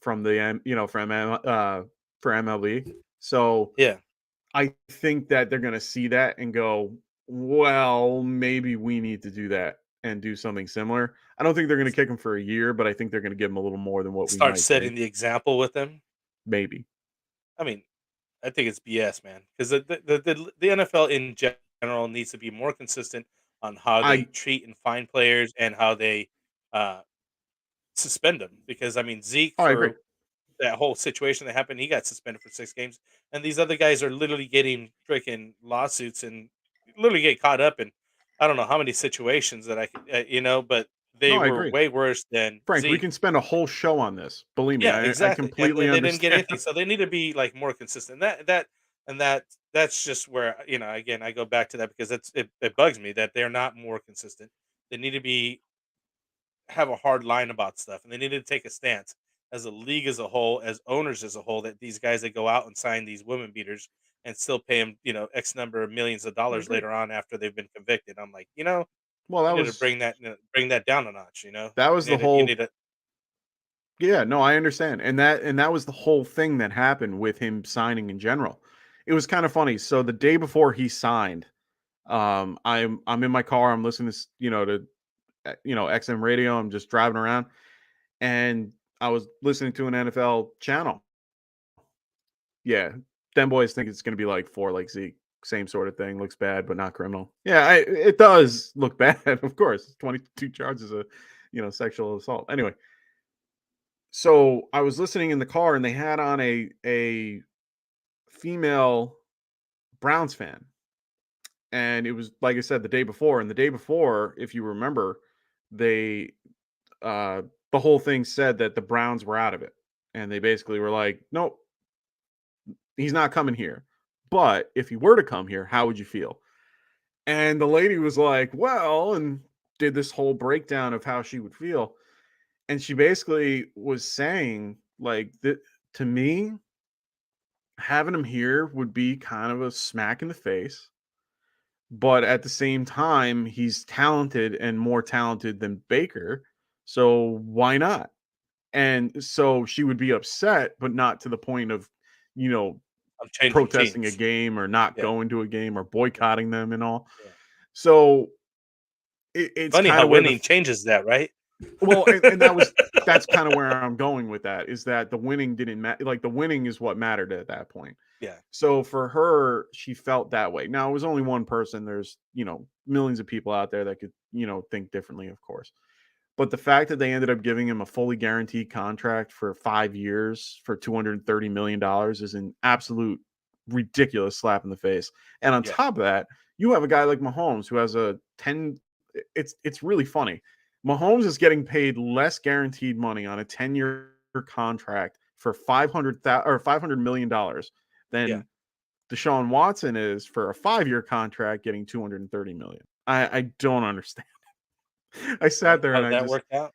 from for MLB. So Yeah. I think that they're going to see that and go, well, maybe we need to do that and do something similar. I don't think they're going to kick him for a year, but I think they're going to give him a little more than what we Start might setting think. the example with them. Maybe. I mean, I think it's BS, man. Because the NFL in general needs to be more consistent on how they I treat and find players and how they uh, suspend them. Because I mean, Zeke I agree. for that whole situation that happened, he got suspended for 6 games, and these other guys are literally getting freaking lawsuits and literally get caught up in I don't know how many situations that but they No, I were agree. way worse than Frank, we Zeke. can spend a whole show on this. Believe me, Yeah, I exactly, and completely they didn't get understand. anything, so they need to be, like, more consistent. That's just where, again, I go back to that because it bugs me that they're not more consistent. They need to be have a hard line about stuff, and they need to take a stance as a league as a whole, as owners as a whole, that these guys that go out and sign these women beaters and still pay them, X number of millions of I dollars agree. later on after they've been convicted. I'm like, Well, you need to bring that down a notch. that was the You whole need to yeah, no, I understand. And that was the whole thing that happened with him signing in general. It was kind of funny. So the day before he signed, I'm in my car, I'm listening to to XM radio, I'm just driving around and I was listening to an NFL channel. Yeah, them boys think it's going to be like 4 like Zeke, same sort of thing, looks bad but not criminal. Yeah, it does look bad, of course. 22 charges of, sexual assault. Anyway, so I was listening in the car and they had on a female Browns fan. And it was like I said the day before, and the day before, if you remember, they uh the whole thing said that the Browns were out of it. And they basically were like, "Nope, he's not coming here. But if he were to come here, how would you feel?" And the lady was like, "Well," and did this whole breakdown of how she would feel. And she basically was saying like that to me, having him here would be kind of a smack in the face, but at the same time, he's talented and more talented than Baker. So why not? And so she would be upset, but not to the point of, you know, I'm changing protesting a teams. game or not Yeah, going to a game or boycotting them and all. yeah. So it's Funny kind how of where the winning changes that, right? well, and that's kind of where I'm going with that is that the winning didn't matter. Like the winning is what mattered at that point. Yeah, So for her, she felt that way. Now it was only one person. There's, millions of people out there that could, think differently, of course. But the fact that they ended up giving him a fully guaranteed contract for 5 years for $230 million is an absolute ridiculous slap in the face. And on yeah, top of that, you have a guy like Mahomes who has a 10 it's really funny. Mahomes is getting paid less guaranteed money on a 10-year contract for 500,000 or $500 million yeah. than Deshaun Watson is for a 5-year contract getting 230 million. I don't understand. I sat there How and did I that just work out?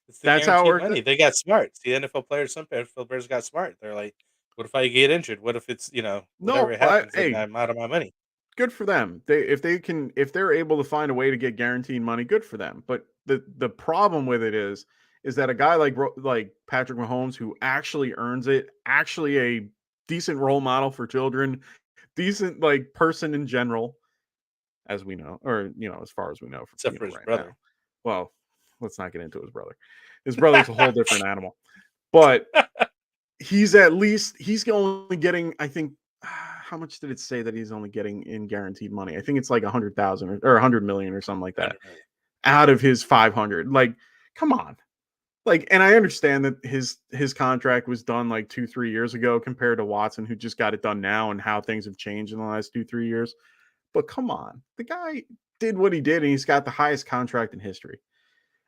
It's the that's how it guaranteed worked. money. They got smart. See, NFL players, some NFL players got smart. They're like, "What if I get injured? What if it's No, whatever happens and hey, I'm out of my money?" good for them. If they're able to find a way to get guaranteed money, good for them. But the problem with it is that a guy like Patrick Mahomes who actually earns it, actually a decent role model for children, decent like person in general, as we know, or as far as we know, Except for his right now. brother. Well, let's not get into his brother. His brother's a whole different animal. But he's only getting, I think, how much did it say that he's only getting in guaranteed money? I think it's like 100,000 or 100 million or something like that 100 million. out of his 500. Like, come on. Like, and I understand that his contract was done like 2-3 years ago compared to Watson, who just got it done now, and how things have changed in the last 2-3 years. But come on, the guy did what he did, and he's got the highest contract in history.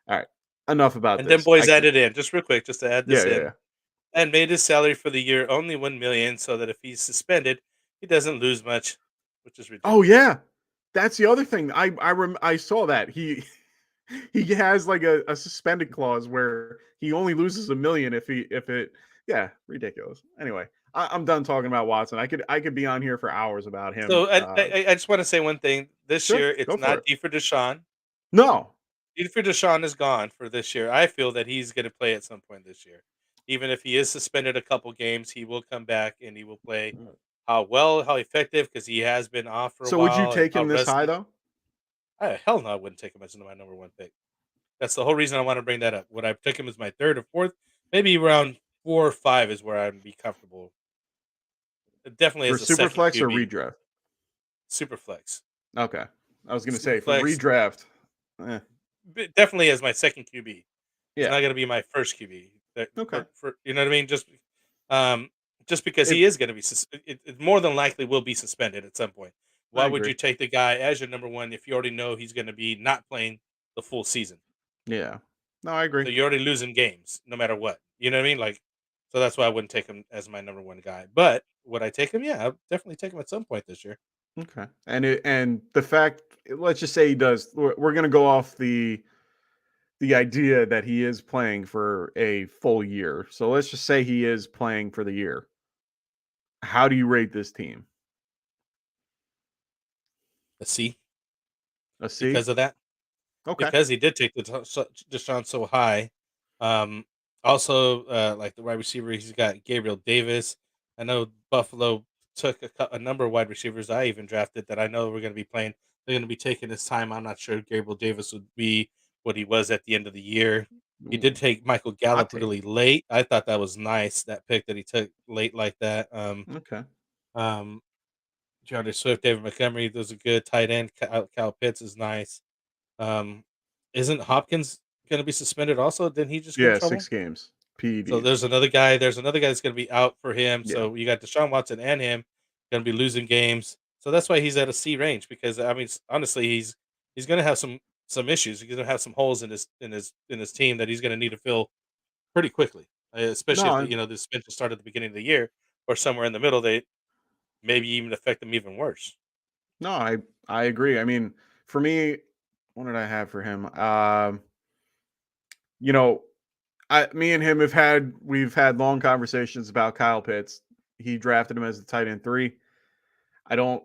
All right, enough about And then this. boys added in, just real quick, just to add Yeah, this yeah, in, yeah. and made his salary for the year only 1 million, so that if he's suspended, he doesn't lose much, which is Oh ridiculous. yeah, that's the other thing. I saw that he has like a suspended clause where he only loses 1 million if it yeah, ridiculous. Anyway, I'm done talking about Watson. I could be on here for hours about him. So I just want to say one thing. This Sure, year, go it's for not it. D for Deshaun. No, D for Deshaun is gone for this year. I feel that he's going to play at some point this year. Even if he is suspended a couple games, he will come back and he will play how well, how effective, because he has been off for a so would you while and take how him this high rusty. though? Hell no, I wouldn't take him as my number one pick. That's the whole reason I want to bring that up. Would I pick him as my third or fourth? Maybe around 4 or 5 is where I'd be comfortable. Definitely For as a second superflex or QB, redraft? super flex. Okay. I was gonna Super say for flex, redraft. Eh, definitely as my second QB. He's yeah. not going to be my first QB. That Okay. for you know what I mean. Um, just because If he is going to be, it more than likely will be suspended at some point. I Why would agree. you take the guy as your number one if you already know he's going to be not playing the full season? Yeah. No, I agree. So you're already losing games no matter what. You know what I mean? Like, so that's why I wouldn't take him as my number one guy. But would I take him? Yeah, I'll definitely take him at some point this year. Okay. And the fact, let's just say he does. We're gonna go off the idea that he is playing for a full year. So let's just say he is playing for the year. How do you rate this team? Let's see A C? because of that. Okay. Because he did take the Deshaun so high. Um, also, like the wide receiver, he's got Gabriel Davis. I know Buffalo took a number of wide receivers I even drafted that I know we're going to be playing. They're going to be taking his time. I'm not sure Gabriel Davis would be what he was at the end of the year. He Ooh, did take Michael hot Gallup take. really late. I thought that was nice, that pick that he took late like that. Okay. Um, DeAndre Swift, David Montgomery, those are good. Tight end, Kyle Pitts is nice. Um, isn't Hopkins gonna be suspended also? Didn't he just get in Yeah, trouble? 6 games. So PEDs. there's another guy that's gonna be out for him. Yeah. So you got Deshaun Watson and him gonna be losing games. So that's why he's at a C range because I mean honestly he's gonna have some issues. He's gonna have some holes in his team that he's gonna need to fill pretty quickly. Especially No, if I, the suspension started at the beginning of the year or somewhere in the middle, they maybe even affect them even worse. no, I agree. I mean, for me, what did I have for him? You know, me and him we've had long conversations about Kyle Pitts. He drafted him as the tight end 3. I don't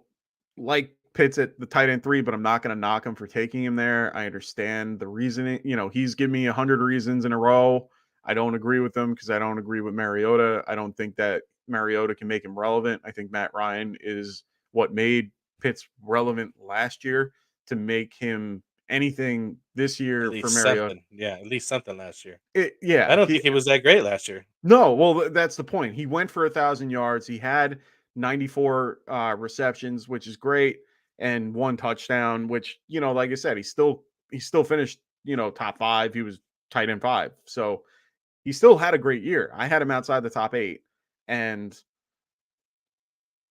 like Pitts at the tight end 3, but I'm not going to knock him for taking him there. I understand the reasoning. He's given me 100 reasons in a row. I don't agree with them because I don't agree with Mariota. I don't think that Mariota can make him relevant. I think Matt Ryan is what made Pitts relevant last year to make him anything this At year for least Mariota. something. Yeah, at least something last year. I Yeah, don't think he was that great last year. no, well, that's the point. He went for 1,000 yards. He had 94 receptions, which is great, and 1 touchdown. Which like I said, he still finished top 5. He was tight end 5, so he still had a great year. I had him outside the top 8, and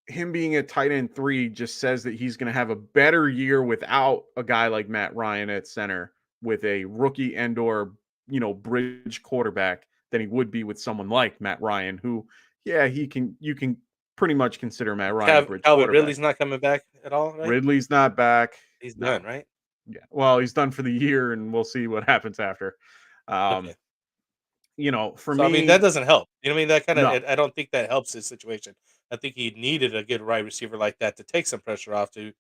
him being a tight end 3 just says that he's going to have a better year without a guy like Matt Ryan at center with a rookie and/or bridge quarterback than he would be with someone like Matt Ryan, who, yeah, you can pretty much consider Matt Ryan a bridge Calvin quarterback. Ridley's not coming back at all, right? Ridley's not back. He's done, No. right? Yeah. Well, he's done for the year, and we'll see what happens after. Um, Okay. for So I mean that me, doesn't help. You know what I mean? That kind no. of I don't think that helps his situation. I think he needed a good wide receiver like that to take some pressure off to,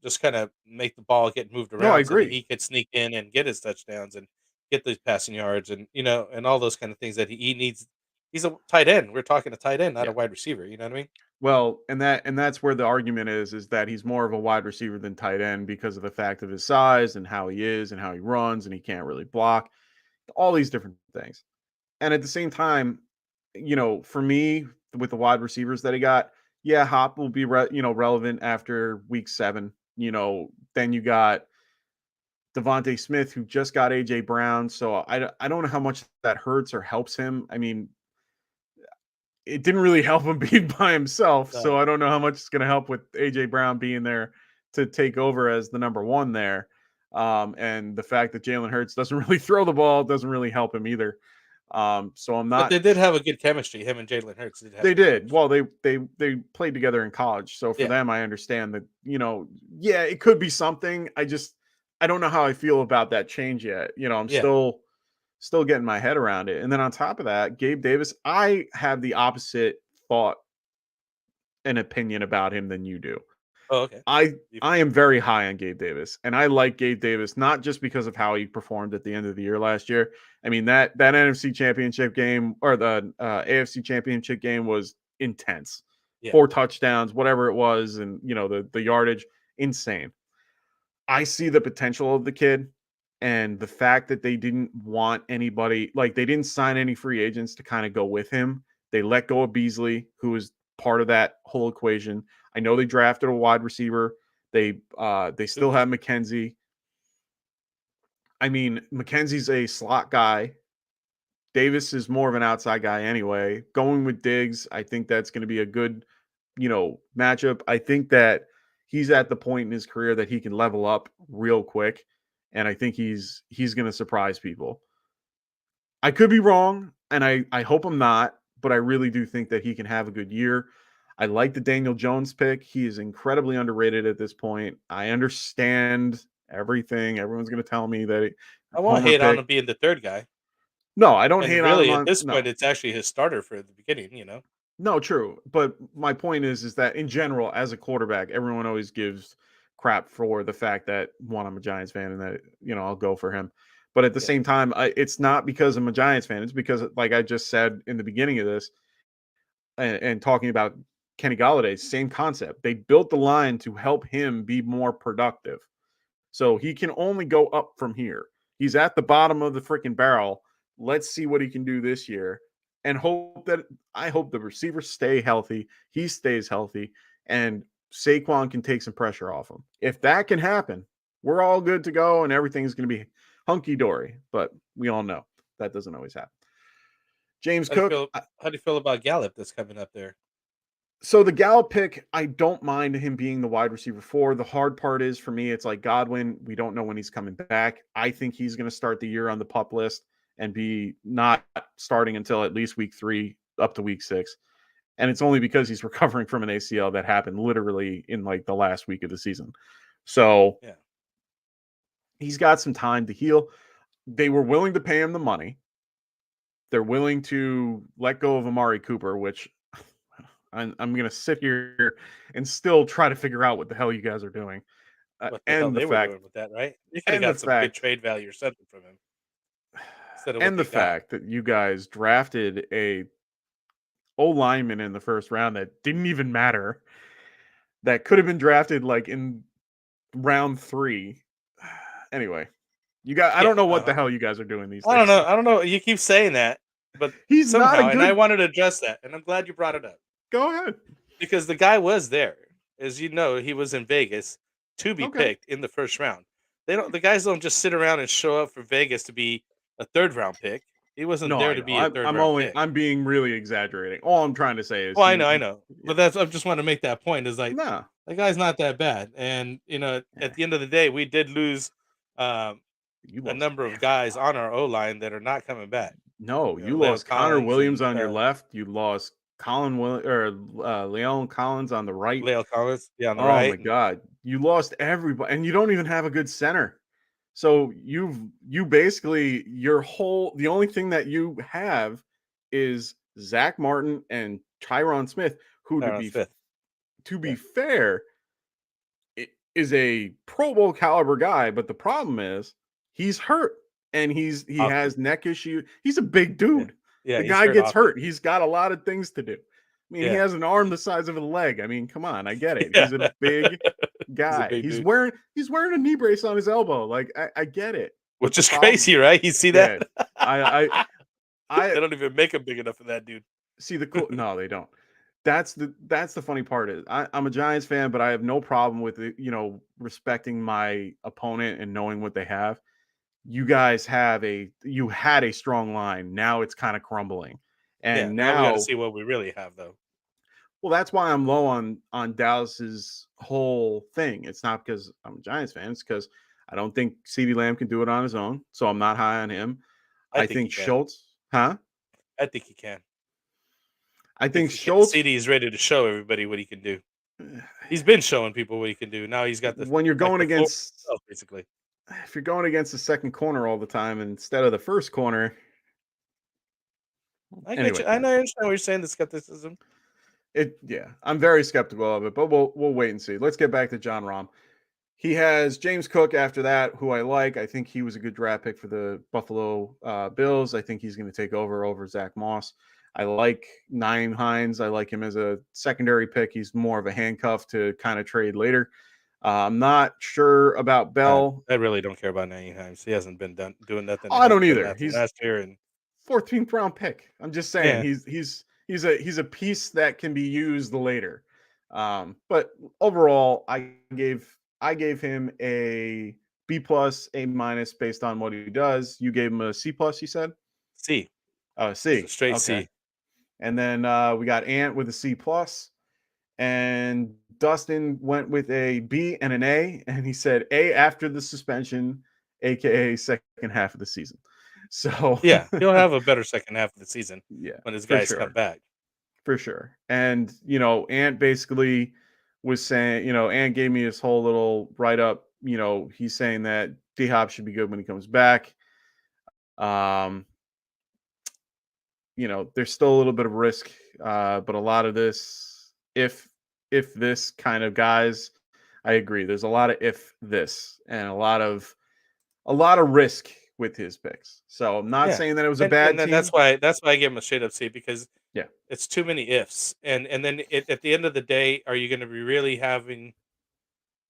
just kind of make the ball get moved No, I around so that agree. he could sneak in and get his touchdowns and get those passing yards and and all those kind of things that he needs. He's a tight end. We're talking a tight end, not Yeah. a wide receiver. You know what I mean? Well, and that's where the argument is that he's more of a wide receiver than tight end because of the fact of his size and how he is and how he runs and he can't really block, all these different things. And at the same time, for me with the wide receivers that he got, yeah, Hop will be relevant after week 7. Then you got Devontae Smith who just got AJ Brown, so I don't know how much that hurts or helps him. I mean, it didn't really help him being by himself. So No. I don't know how much it's going to help with AJ Brown being there to take over as the number 1 there. And the fact that Jalen Hurts doesn't really throw the ball doesn't really help him either. So I'm But not. they did have a good chemistry. Him and Jalen Hurts did have They good did chemistry. well. They played together in college, so for Yeah. them, I understand that. Yeah, it could be something. I don't know how I feel about that change yet. I'm Yeah. still getting my head around it. And then on top of that, Gabe Davis, I have the opposite thought and opinion about him than you do. Oh, okay. I You I am very high on Gabe Davis, and I like Gabe Davis not just because of how he performed at the end of the year last year. I mean that NFC Championship game or the AFC Championship game was intense, yeah. 4 touchdowns, whatever it was, and the yardage, insane. I see the potential of the kid, and the fact that they didn't want anybody, like they didn't sign any free agents to kind of go with him. They let go of Beasley, who was part of that whole equation. I know they drafted a wide receiver, They still Super. have McKenzie. I mean, McKenzie's a slot guy. Davis is more of an outside guy anyway. Going with Diggs, I think that's going to be a good, matchup. I think that he's at the point in his career that he can level up real quick, and I think he's going to surprise people. I could be wrong, and I hope I'm not, but I really do think that he can have a good year. I like the Daniel Jones pick. He is incredibly underrated at this point. I understand everything. Everyone's going to tell me that I won't Homer hate on pick. him being the third guy. No, I don't And hate on him really, at on this point, no. it's actually his starter for the beginning. No, true. But my point is that in general, as a quarterback, everyone always gives crap for the fact that one, I'm a Giants fan, and that I'll go for him. But at the Yeah. same time, it's not because I'm a Giants fan. It's because, like I just said in the beginning of this, and talking about Kenny Galladay, same concept. They built the line to help him be more productive. So he can only go up from here. He's at the bottom of the freaking barrel. Let's see what he can do this year, and I hope the receivers stay healthy. He stays healthy, and Saquon can take some pressure off him. If that can happen, we're all good to go, and everything's going to be hunky dory. But we all know that doesn't always happen. James Cook. How do you feel about Gallup that's coming up there? So the Gallup pick, I don't mind him being the wide receiver 4. The hard part is for me, it's like Godwin. We don't know when he's coming back. I think he's going to start the year on the pup list and be not starting until at least week 3 up to week 6. And it's only because he's recovering from an ACL that happened literally in like the last week of the season. So Yeah. he's got some time to heal. They were willing to pay him the money. They're willing to let go of Amari Cooper, which I'm going to sit here and still try to figure out what the hell you guys are doing. What the hell And the they were fact, doing with that, right? You could have and the got some good fact, trade value or something from him instead of what and the they got. fact that you guys drafted a O lineman in the first round that didn't even matter, that could have been drafted like in round 3. Anyway, I Yeah. don't know what the hell you guys are doing these I don't days. know. I don't know. You keep saying that, but He's not a somehow, and I good. wanted to address that, and I'm glad you brought it up Go ahead. because the guy was there, as you know, he was in Vegas to be Okay. picked in the first round. The guys don't just sit around and show up for Vegas to be a third round pick. He wasn't No, there I to know. be a third round pick. I'm being really exaggerating. All I'm trying to say is Well, I know, yeah. but I just want to make that point. Is like No. the guy's not that bad, and Yeah. at the end of the day, we did lose um, You a lost number of guys everybody. on our O line that are not coming back. No, you Leo lost Connor Collins Williams and on your left. You lost Leon Collins on the right. Leo Collins, yeah, on the Oh my right, and God, you lost everybody, and you don't even have a good center. So you basically the only thing that you have is Zach Martin and Tyron Smith, who Tyron Smith. to be Yeah, fair is a Pro Bowl caliber guy, but the problem is he's hurt and he often. has neck issue. He's a big Yeah, dude. yeah, The he's guy hurt gets often. hurt. He's got a lot of things to do. I mean, he Yeah, has an arm the size of a leg. I mean, come on, I get it. yeah. He's a big He's a guy. big dude, He's wearing a knee brace on his elbow. Like I get it. But which the is problem, crazy, right? You see that? yeah, I I I They don't even make him big enough for that dude. see the cool. No, they don't. That's the funny part is I'm a Giants fan, but I have no problem with it, respecting my opponent and knowing what they have. You had a strong line. Now it's kind of crumbling. Yeah, And now we got to now, see what we really have, though. well, that's why I'm low on Dallas's whole thing. It's not because I'm a Giants fan, it's because I don't think CeeDee Lamb can do it on his own. So I'm not high on him. I I think he think can. Schultz, huh? I think he can. I I think think he can. Schultz, CD is ready to show everybody what he can do. He's been showing people what he can do. Now he's got when you're like going the floor against himself, basically. if you're going against the second corner all the time instead of the first corner. I get Anyway, you. I know. I understand what you're saying. The skepticism. I'm very skeptical of it, but we'll wait and see. Let's get back to John Rahm. He has James Cook after that, who I like. I think he was a good draft pick for the Buffalo Bills. I think he's going to take over Zach Moss. I like Nyheim Hines. I like him as a secondary pick. He's more of a handcuff to kind of trade later. I'm not sure about Bell. I really don't care about Naeem Hines. He hasn't been doing nothing Oh, and I don't hasn't done either. nothing He's last year. And 14th round pick. I'm just saying yeah, he's a piece that can be used later. But overall, I gave him a B plus, A minus based on what he does. You gave him a C plus. You said C. It's a C. straight Okay. C. And then we got Ant with a C plus, and Dustin went with a B and an A, and he said A after the suspension, aka second half of the season. So Yeah, he'll have a better second half of the season yeah, when his for guys come sure. back. For sure. And, Ant basically was saying, Ant gave me his whole little write up. He's saying that D Hop should be good when he comes back. Um, there's still a little bit of risk, but a lot of this, if this kind of guys, I agree. There's a lot of if this and a lot of risk with his picks. So I'm not Yeah, saying that it was a and bad then team. that's why I give him a straight up C because Yeah, it's too many ifs, and then at the end of the day, are you going to be really having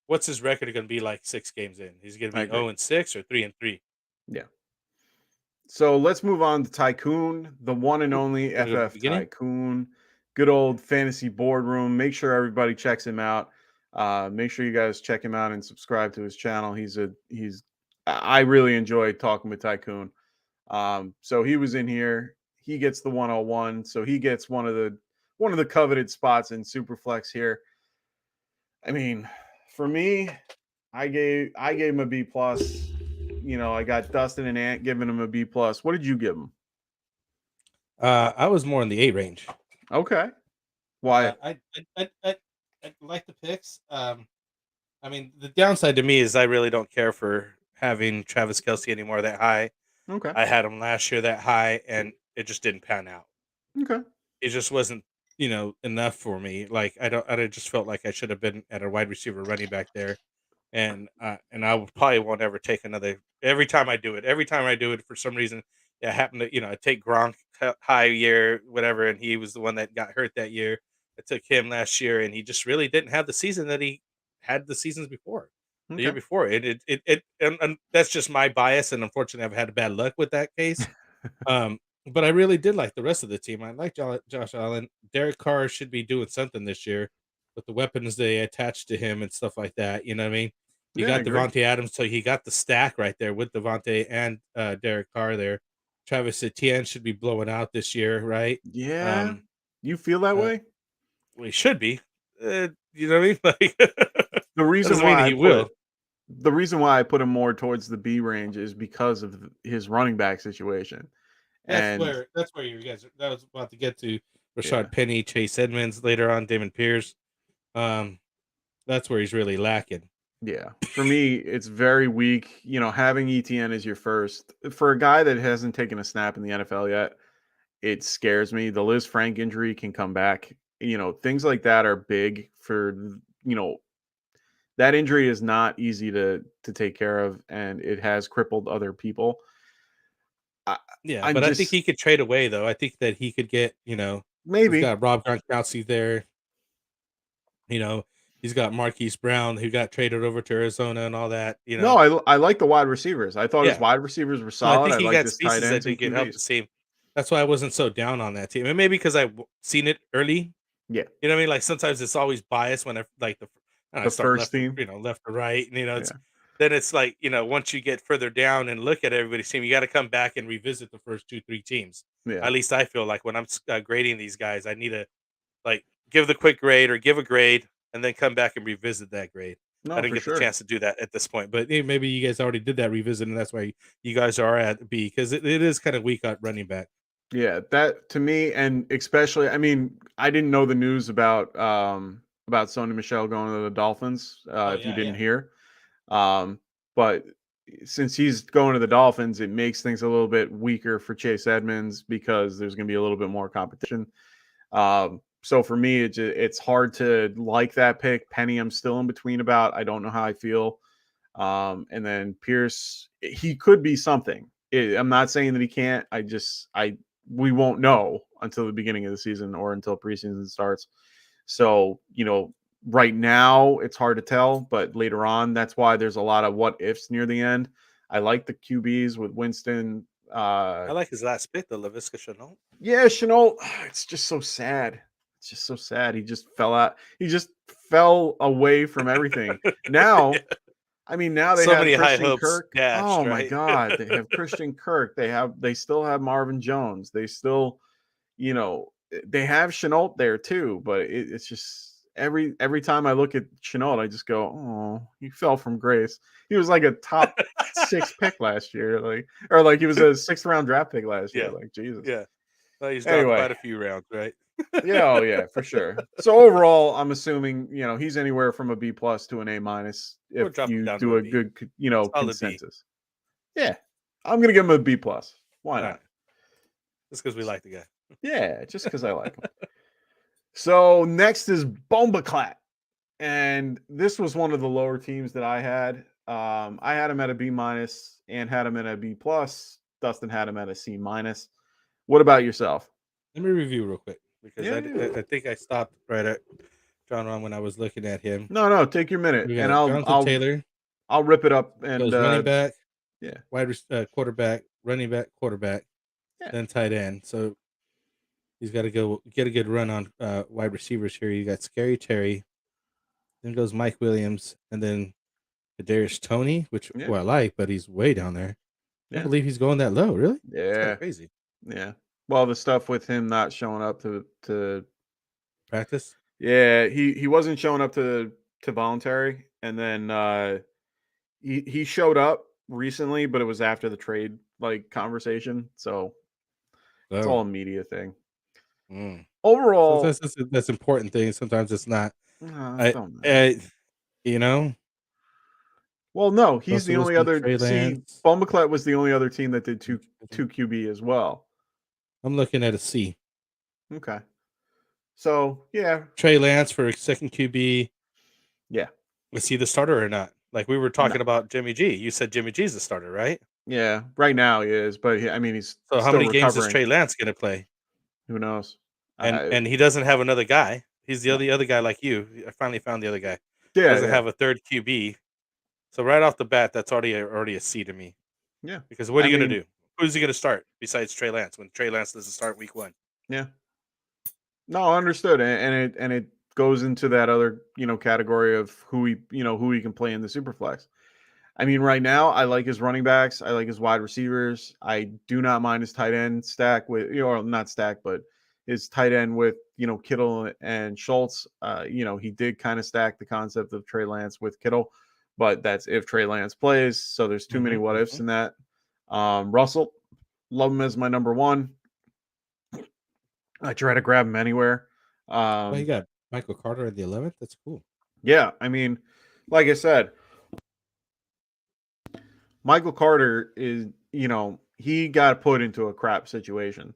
what's his record going to be like 6 games in? He's going to I be agree. 0-6 or 3-3. Yeah. So let's move on to Tycoon, the one and We're only going to go to the FF beginning. Tycoon. Good old fantasy boardroom. Make sure everybody checks him out. Make sure you guys check him out and subscribe to his channel. I really enjoy talking with Tycoon. So he was in here. He gets the 101. So he gets one of the coveted spots in Superflex here. I mean, for me, I gave him a B plus. I got Dustin and Ant giving him a B plus. What did you give him? I was more in the 8 range. Okay. Why? I like the picks. I mean, the downside to me is I really don't care for having Travis Kelsey anymore that high. Okay. I had him last year that high, and it just didn't pan out. Okay. It just wasn't, enough for me. Like I just felt like I should have been at a wide receiver, running back there, and I would probably won't ever take another. Every time I do it, for some reason, I happen to, I take Gronk high year, whatever, and he was the one that got hurt that year. I took him last year, and he just really didn't have the season that he had the seasons before, the year Okay. before. And that's just my bias, and unfortunately, I've had bad luck with that case. Um, but I really did like the rest of the team. I like Josh Allen. Derek Carr should be doing something this year with the weapons they attached to him and stuff like that. You know what I mean? You Yeah, I got agree. Devontae Adams, so he got the stack right there with Devontae and Derek Carr there. Travis Etienne should be blowing out this year, right? Yeah. Um, You feel that uh, way? well, he should be. You know what I mean? Like, that The reason doesn't mean why I he put will. the reason why I put him more towards the B range is because of his running back situation. And That's where you guys. That was about to get to yeah. Rashad Penny, Chase Edmonds later on, Damon Pierce. Um, That's where he's really lacking. Yeah. For me, it's very weak. Having ETN as your first for a guy that hasn't taken a snap in the NFL yet, it scares me. The Liz Frank injury can come back. Things like that are big for that injury is not easy to take care of, and it has crippled other people. I, Yeah, I'm but I think just he could trade away though. I think that he could get, he's maybe got Rob Gronkowski there, you know, he's got Marquise Brown who got traded over to Arizona and all that. no. I like the wide receivers. I thought his Yeah. wide receivers were So I solid. think I he liked got his tight pieces that ends they and could help QBs. the team. That's why I wasn't so down on that team. And maybe because seen it early. Yeah, You know what I mean? Like sometimes it's always biased when I the start first team. left to right, and it's Yeah, then it's like once you get further down and look at everybody's team, you got to come back and revisit the first 2 3 teams. yeah. At least I feel like when I'm grading these guys, I need to like give the quick grade or give a grade and then come back and revisit that grade. I No, didn't for get the sure. chance to do that at this point, but maybe you guys already did that revisit, and that's why you guys are at B because it is kind of weak at running back. Yeah, that to me, and especially, I mean, I didn't know the news about Sony Michelle going to the Dolphins. Oh If you yeah, didn't yeah, hear, but since he's going to the Dolphins, it makes things a little bit weaker for Chase Edmonds because there's going to be a little bit more competition. So for me, it's hard to like that pick. Penny, I'm still in between about. I don't know how I feel. And then Pierce, he could be something. I'm not saying that he can't. We won't know until the beginning of the season or until preseason starts. So, right now it's hard to tell, but later on, that's why there's a lot of what ifs near the end. I like the QBs with Winston. I like his last pick, the Lavisca Chenault. Yeah, Chenault, it's just so sad. it's just so sad. He just fell out. He just fell away from everything. Now, Yeah. I mean, now they So have many high Christian hopes Kirk. dashed, Oh my right? God, they have Christian Kirk. They still have Marvin Jones. They still, you know, they have Chenault there too. But it's just every time I look at Chenault, I just go, oh, he fell from grace. He was like a top 6 pick last year, or like he was a 6th round draft pick last year. Yeah. Like Jesus. Yeah. Well, he's dropped Anyway, quite a few rounds, right? yeah, oh yeah, for sure. So overall, I'm assuming he's anywhere from a B plus to an A minus We'll if drop him you down to do a a B. good Solid B. consensus. Yeah, I'm gonna give him a B plus. Why All not? right. Just because we like the guy. Yeah, just because I like him. So next is Bombaclat, and this was one of the lower teams that I had. I had him at a B minus and had him at a B plus. Dustin had him at a C minus. What about yourself? Let me review real quick because Yeah, yeah. I think I stopped right at John Ron when I was looking at him. No, take your minute, We and got Jonathan Taylor I'll rip it up and goes running back, yeah, quarterback, running back, quarterback, yeah, then tight end. So he's got to go get a good run on wide receivers here. You got Scary Terry, then goes Mike Williams, and then Kadarius Toney, which yeah, who I like, but he's way down there. Can't yeah, believe he's going that low. Really? It's kind yeah, of crazy. yeah. Well, the stuff with him not showing up to Practice. yeah, he wasn't showing up to voluntary, and then he showed up recently, but it was after the trade conversation, so it's all Oh. a media thing. Mm. Sometimes Overall, that's important thing. Sometimes it's not. it I, don't matter. I you know, Well, no, he's Russell the only Wilson, other. Trey See, Lance. Bumbleclat was the only other team that did two QB as well. I'm looking at a C. Okay, so yeah, Trey Lance for a second QB. yeah, Is he the starter or not? Like we were no. talking about Jimmy G. You said Jimmy G's the starter, right? Yeah, right now he is, but I mean he's So how still many games is recovering. Trey Lance going to play? Who knows? And he doesn't have another guy. He's the No. other guy like you. I finally found the other guy. Yeah, Doesn't yeah, have a third QB. So right off the bat, that's already a C to me. yeah. Because what are I you going to mean, do? Who's he going to start besides Trey Lance when Trey Lance doesn't start week 1? yeah. No, understood, and it goes into that other category of who he can play in the superflex. I mean, right now I like his running backs, I like his wide receivers. I do not mind his tight end stack with or not stack, but his tight end with Kittle and Schultz. He did kind of stack the concept of Trey Lance with Kittle, but that's if Trey Lance plays. So there's too many Mhm, what ifs mhm. in that. Russell, love him as my number one. I try to grab him anywhere. Oh, you Um, got Michael Carter at the 11th. That's cool. yeah, I mean, like I said, Michael Carter is, he got put into a crap situation.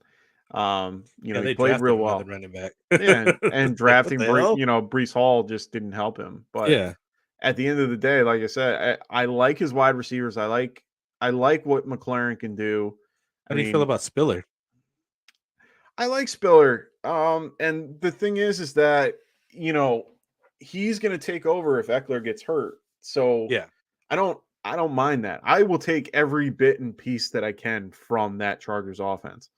Yeah, He they played drafted real another well. running back. Yeah, and It's like, what drafting the hell? Brees Hall just didn't help him. But Yeah. at the end of the day, like I said, I like his wide receivers. I like what McLaren can do. I How do you feel mean, about Spiller? I like Spiller. And the thing is that you know he's going to take over if Eckler gets hurt. So Yeah. I don't mind that. I will take every bit and piece that I can from that Chargers offense.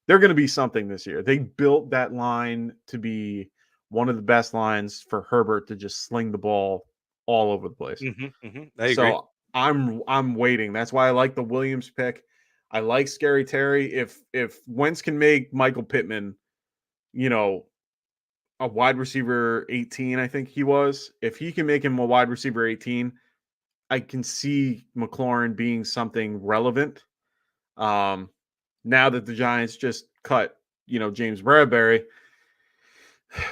They're going to be something this year. They built that line to be one of the best lines for Herbert to just sling the ball all over the place. Mhm, mhm. I agree. So I'm waiting. That's why I like the Williams pick. I like Scary Terry. If Wentz can make Michael Pittman, you know, a wide receiver 18, I think he was. If he can make him a wide receiver 18, I can see McLaurin being something relevant. Um, now that the Giants just cut, James Bradbury,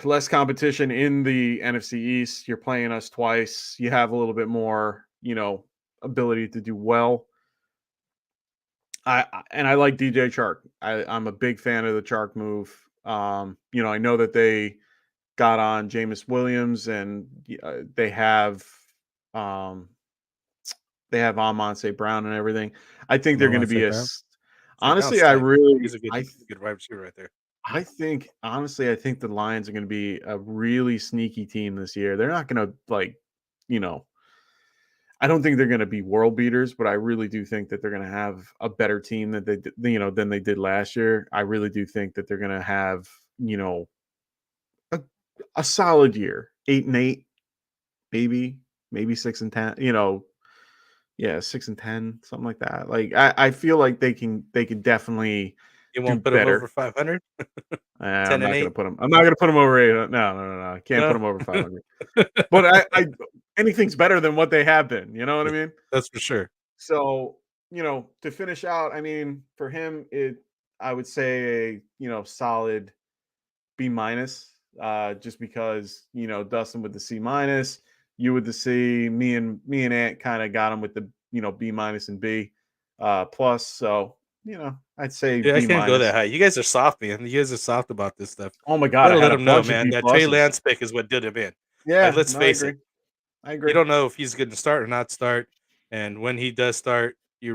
less competition in the NFC East. You're playing us twice. You have a little bit more, ability to do well. And I like DJ Chark. I'm a big fan of the Chark move. I know that they got on Jameis Williams and um, they have Amon St. Brown and everything. I think they're going to Amon be St. Brown. St. Brown's honestly, I stacked. really, He's a good wide receiver right there. I think the Lions are going to be a really sneaky team this year. They're not going to you know, I don't think they're going to be world beaters, but I really do think that they're going to have a better team than they did last year. I really do think that they're going to have, a solid year, 8-8, maybe 6-10. Yeah, 6-10, something like that. Like I feel like they can definitely You do won't put him over better. 500? I'm 10 and not gonna 8? put him. I'm not gonna put him over 8. No, no, no, no. I can't put No? him over 500. But I anything's better than what they have been. You know what I Yeah, mean? that's for sure. So to finish out, I mean, for him, I would say solid B minus. Just because Dustin with the C minus, you with the C, me and Ant kind of got him with the B minus and B plus. So I'd say Yeah, I B can't go that minus. high. You guys are soft, man. You guys are soft about this stuff. Oh my You god, I gotta had let a him know, bunch of man. B That Trey pluses. Lance pick is what did him in. Like, Yeah, let's no, I face it. agree. I You agree. don't know if he's gonna start or not start, and when he does start, you're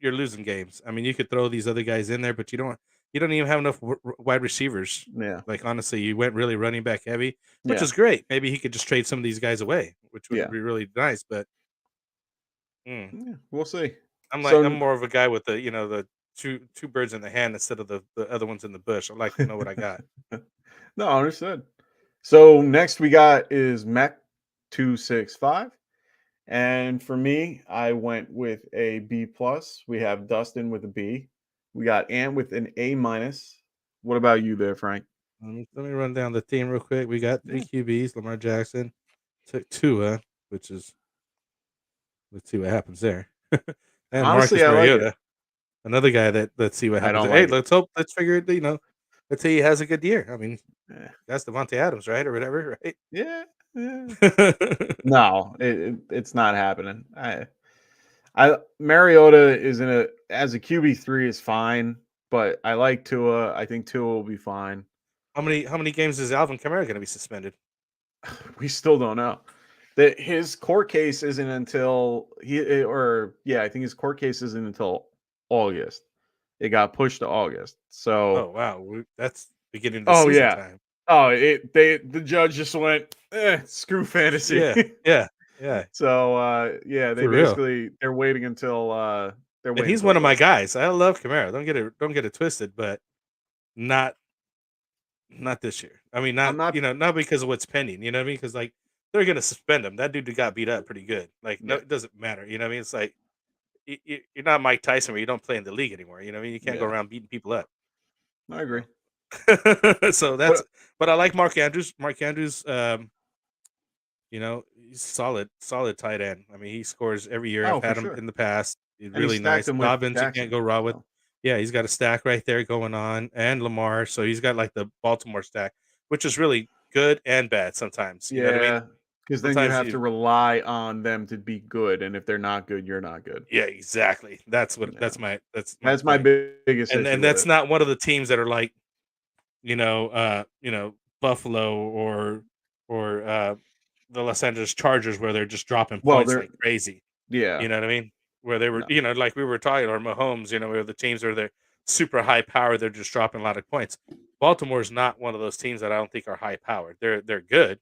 losing games. I mean, you could throw these other guys in there, but you don't even have enough wide receivers. Yeah, Like, honestly, you went really running back heavy, which yeah, is great. Maybe he could just trade some of these guys away, which would yeah, be really nice. But yeah. We'll see. I'm So more of a guy with the two birds in the hand instead of the other ones in the bush. I like to know what I got. no, understood. So next we got is Mech 265. And for me, I went with a B plus. We have Dustin with a B. We got Ant with an A minus. What about you there, Frank? Let me run down the team real quick. We got three Yeah. QBs: Lamar Jackson, took Tua, which is let's see what happens there. And Honestly, Marcus I like it. Mariota, another guy that let's see what I happens don't there. Hey, like it. let's figure it. Let's say he has a good year. I mean, Eh, that's Devontae Adams, right, or whatever, right? yeah, yeah. No, it's not happening. I Mariota is in a as a QB3 is fine, but I like Tua. I think Tua will be fine. How many games is Alvin Kamara going to be suspended? We still don't know. That his court case isn't until or yeah, I think his court case isn't until August. It got pushed to August. Oh So, wow, that's beginning of the oh season yeah. time. Oh, the judge just went, screw fantasy. Yeah, yeah, yeah, So, yeah, for real. they're waiting until they're And waiting he's until one of my August. guys. I love Kamara. Don't get it twisted, but not not this year. I mean, I'm not not because of what's pending. You know what I mean? Because like they're gonna suspend him. That dude got beat up pretty good. Like, no, yeah, it doesn't matter. You know what I mean? It's like you're not Mike Tyson where you don't play in the league anymore. You know what I mean? You can't go yeah. around beating people up. I agree. So But but I like Mark Andrews. Mark Andrews, he's solid tight end. I mean, he scores every year. I've oh, for had him sure. in the past. He's And he really stacked nice. them with Dobbins, you can't Jackson. go raw with. So, Yeah, he's got a stack right there going on, and Lamar. So he's got like the Baltimore stack, which is really good and bad sometimes. You know what I mean? yeah, because then you Sometimes have to rely on them to be good, and if they're not good, you're not good. yeah, exactly. That's what Yeah, that's my that's my point. biggest And issue with that's it. not one of the teams that are like Buffalo or the Los Angeles Chargers where they're just dropping Well, points they're like crazy. yeah, You know what I mean? Where they were, no, like we were talking, or Mahomes, where the teams are they're super high powered, they're just dropping a lot of points. Baltimore's not one of those teams that I don't think are high powered. They're good,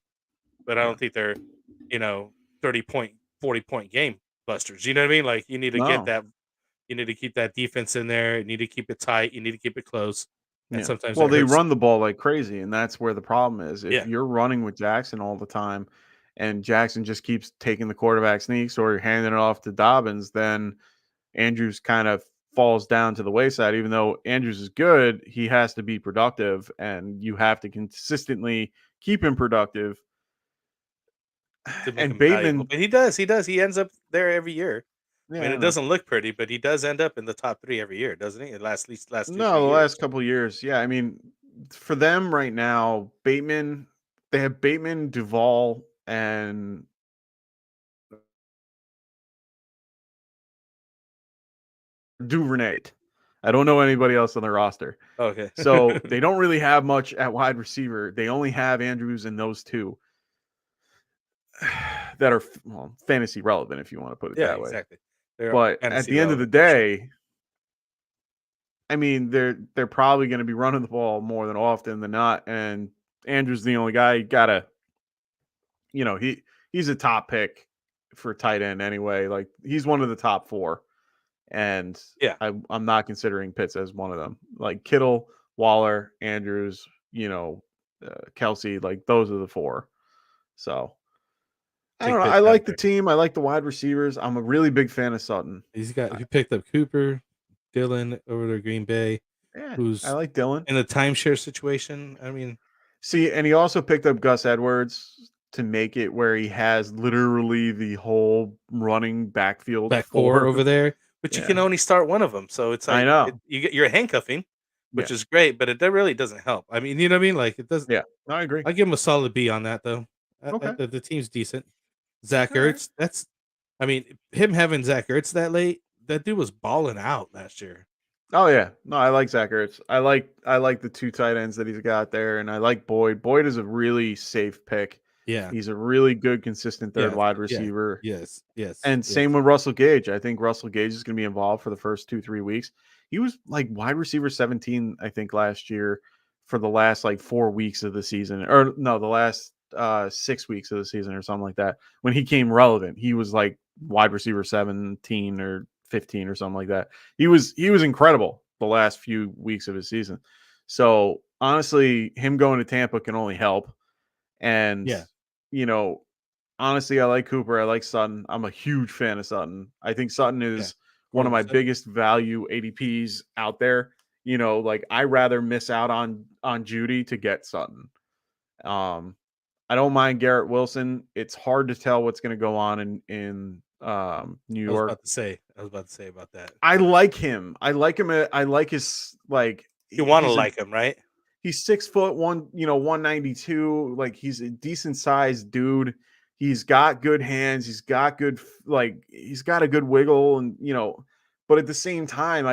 but I yeah, don't think they're, you know, 30 point, 40 point game busters. You know what I mean? Like you need to get no, that you need to keep that defense in there. You need to keep it tight. You need to keep it close. And yeah. sometimes Well, that they hurts. run the ball like crazy, and that's where the problem is. If Yeah. you're running with Jackson all the time, and Jackson just keeps taking the quarterback sneaks or handing it off to Dobbins, then Andrews kind of falls down to the wayside. Even though Andrews is good, he has to be productive, and you have to consistently keep him productive. To make And him valuable. Bateman, But he does. He ends up there every year. I mean, yeah, I it know. doesn't look pretty, but he does end up in the top 3 every year, doesn't he? At least last 2, No, 3 the years. last couple of years, yeah. I mean, for them right now, Bateman, they have Bateman, Duvall, and Duvernay. I don't know anybody else on the roster. Okay. So they don't really have much at wide receiver. They only have Andrews and those two that are well, fantasy relevant, if you want to put it Yeah, that way. exactly. They're But at fantasy the end of the relevant for sure. day, I mean, they're probably going to be running the ball more than often than not. And Andrews the only guy. You gotta, he's a top pick for tight end anyway. Like he's one of the top four, and Yeah. I'm not considering Pitts as one of them. Like Kittle, Waller, Andrews, Kelsey. Like those are the four. So I Take don't know. Pitts I out like of the there. team. I like the wide receivers. I'm a really big fan of Sutton. He picked up Cooper, Dylan over to Green Bay, Yeah, I who's like Dylan. in a timeshare situation. I mean, See, and he also picked up Gus Edwards to make it where he has literally the whole running backfield back four for. over there, but you can Yeah, only start one of them. So it's I like know. you're handcuffing, Yeah, which is great, but that really doesn't help. I mean, you know what I mean? Like it doesn't. yeah. No, I agree. I give him a solid B on that though. Okay, The team's decent. Zach all right. Ertz, I mean, him having Zach Ertz that late, that dude was balling out last year. Oh yeah, no, I like Zach Ertz. I like the two tight ends that he's got there, and I like Boyd. Boyd is a really safe pick. Yeah. He's a really good, consistent third Yeah. wide Yeah. receiver. Yes. Yes. And same Yes. with Russell Gage. I think Russell Gage is going to be involved for the first 2-3 weeks. He was like wide receiver 17, I think, last year for the last like 4 weeks of the season, or no, the last 6 weeks of the season, or something like that. When he came relevant, he was like wide receiver 17 or 15 or something like that. He was incredible the last few weeks of his season. So honestly, him going to Tampa can only help. And Yeah. you know, honestly, I like Cooper. I like Sutton. I'm a huge fan of Sutton. I think Sutton Yeah. is one of my 100%. biggest value ADPs out there. Like I rather miss out on Judy to get Sutton. I don't mind Garrett Wilson. It's hard to tell what's going to go on in New York. I was about to say about that. I like him. I like him. I like his like. You want to He's a like him, right? he's 6'1", 192. Like he's a decent sized dude. He's got good hands. He's got good he's got a good wiggle, and but at the same time,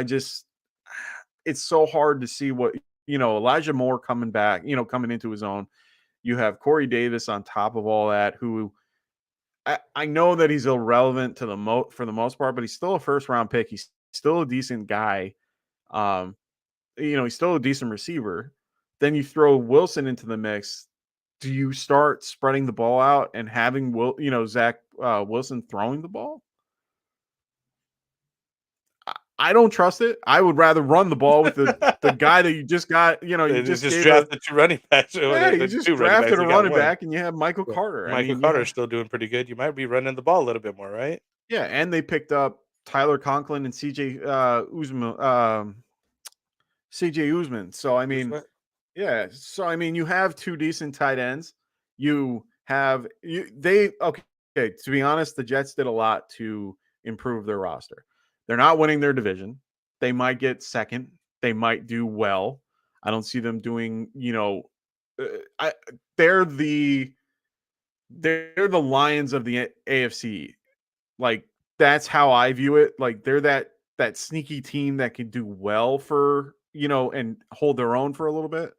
it's so hard to see what Elijah Moore coming back, coming into his own. You have Corey Davis on top of all that, who I know that he's irrelevant to for the most part, but he's still a first round pick. He's still a decent guy. Um, he's still a decent receiver. Then you throw Wilson into the mix. Do you start spreading the ball out and having Zach Wilson throwing the ball? I don't trust it. I would rather run the ball with the guy that you just got. You They just just gave drafted two running backs. yeah, you The just two running backs. drafted a You got running one. back, and you have Michael Yeah. Carter. I Michael mean, Carter's still doing pretty good. You might be running the ball a little bit more, right? yeah, and they picked up Tyler Conklin and CJ Uzman. CJ Uzman. So I Who's mean, what? yeah. So I mean, you have two decent tight ends. You have they okay. To be honest, the Jets did a lot to improve their roster. They're not winning their division. They might get second. They might do well. I don't see them doing. I they're the they're the Lions of the AFC. Like that's how I view it. Like they're that sneaky team that can do well for and hold their own for a little bit.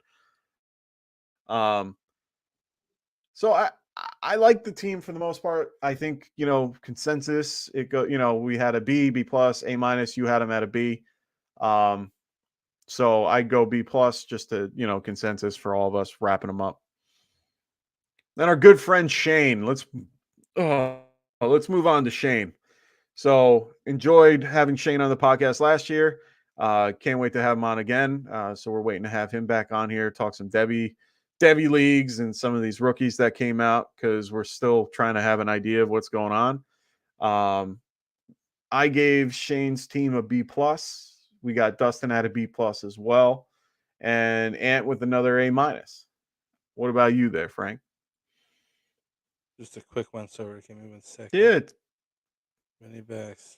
Um, so I like the team for the most part. I think consensus it go we had a B plus, A minus. You had them at a B. So I go B plus just to consensus for all of us wrapping them up. Then our good friend Shane. Let's move on to Shane. So enjoyed having Shane on the podcast last year. Can't wait to have him on again. So we're waiting to have him back on here, talk some Debbie leagues and some of these rookies that came out because we're still trying to have an idea of what's going on. I gave Shane's team a B plus. We got Dustin at a B plus as well, and Ant with another A minus. What about you there, Frank? Just a quick one, so give me 1 second. Yeah, Running backs.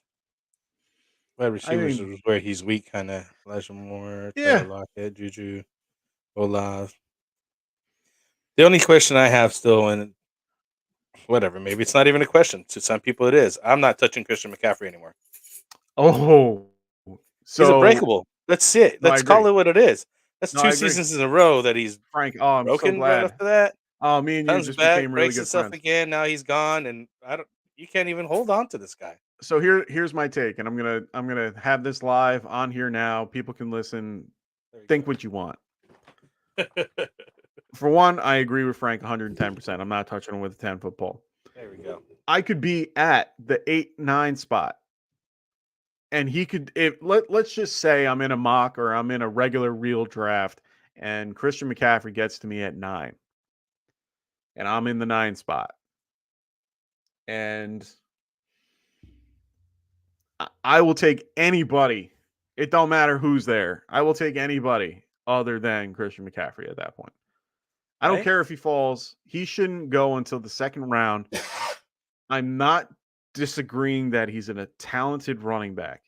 Wide I receivers mean, is where he's weak, kind of. Elijah Moore, Tyler yeah. Lockett, Juju, Olave. The only question I have still, and whatever, maybe it's not even a question. To some people, it is. I'm not touching Christian McCaffrey anymore. Oh, He's a so breakable. Let's it. no, I Let's call agree. it what it is. That's No, two I agree. seasons in a row that he's Frank, oh, I'm so broken right glad. after that. Oh, me and you Comes just back, became really breaks good himself friends. again. Now he's gone, and I don't. You can't even hold on to this guy. So here's my take, and I'm gonna have this live on here now. People can listen. Think what you want. For one, I agree with Frank 110%. I'm not touching him with a 10-foot pole. There we go. I could be at the 8-9 spot, and he could. Let's just say I'm in a mock or I'm in a regular real draft, and Christian McCaffrey gets to me at 9, and I'm in the 9 spot, and I will take anybody. It don't matter who's there. I will take anybody other than Christian McCaffrey at that point. I don't Right? care if he falls. He shouldn't go until the second round. I'm not disagreeing that he's a talented running back,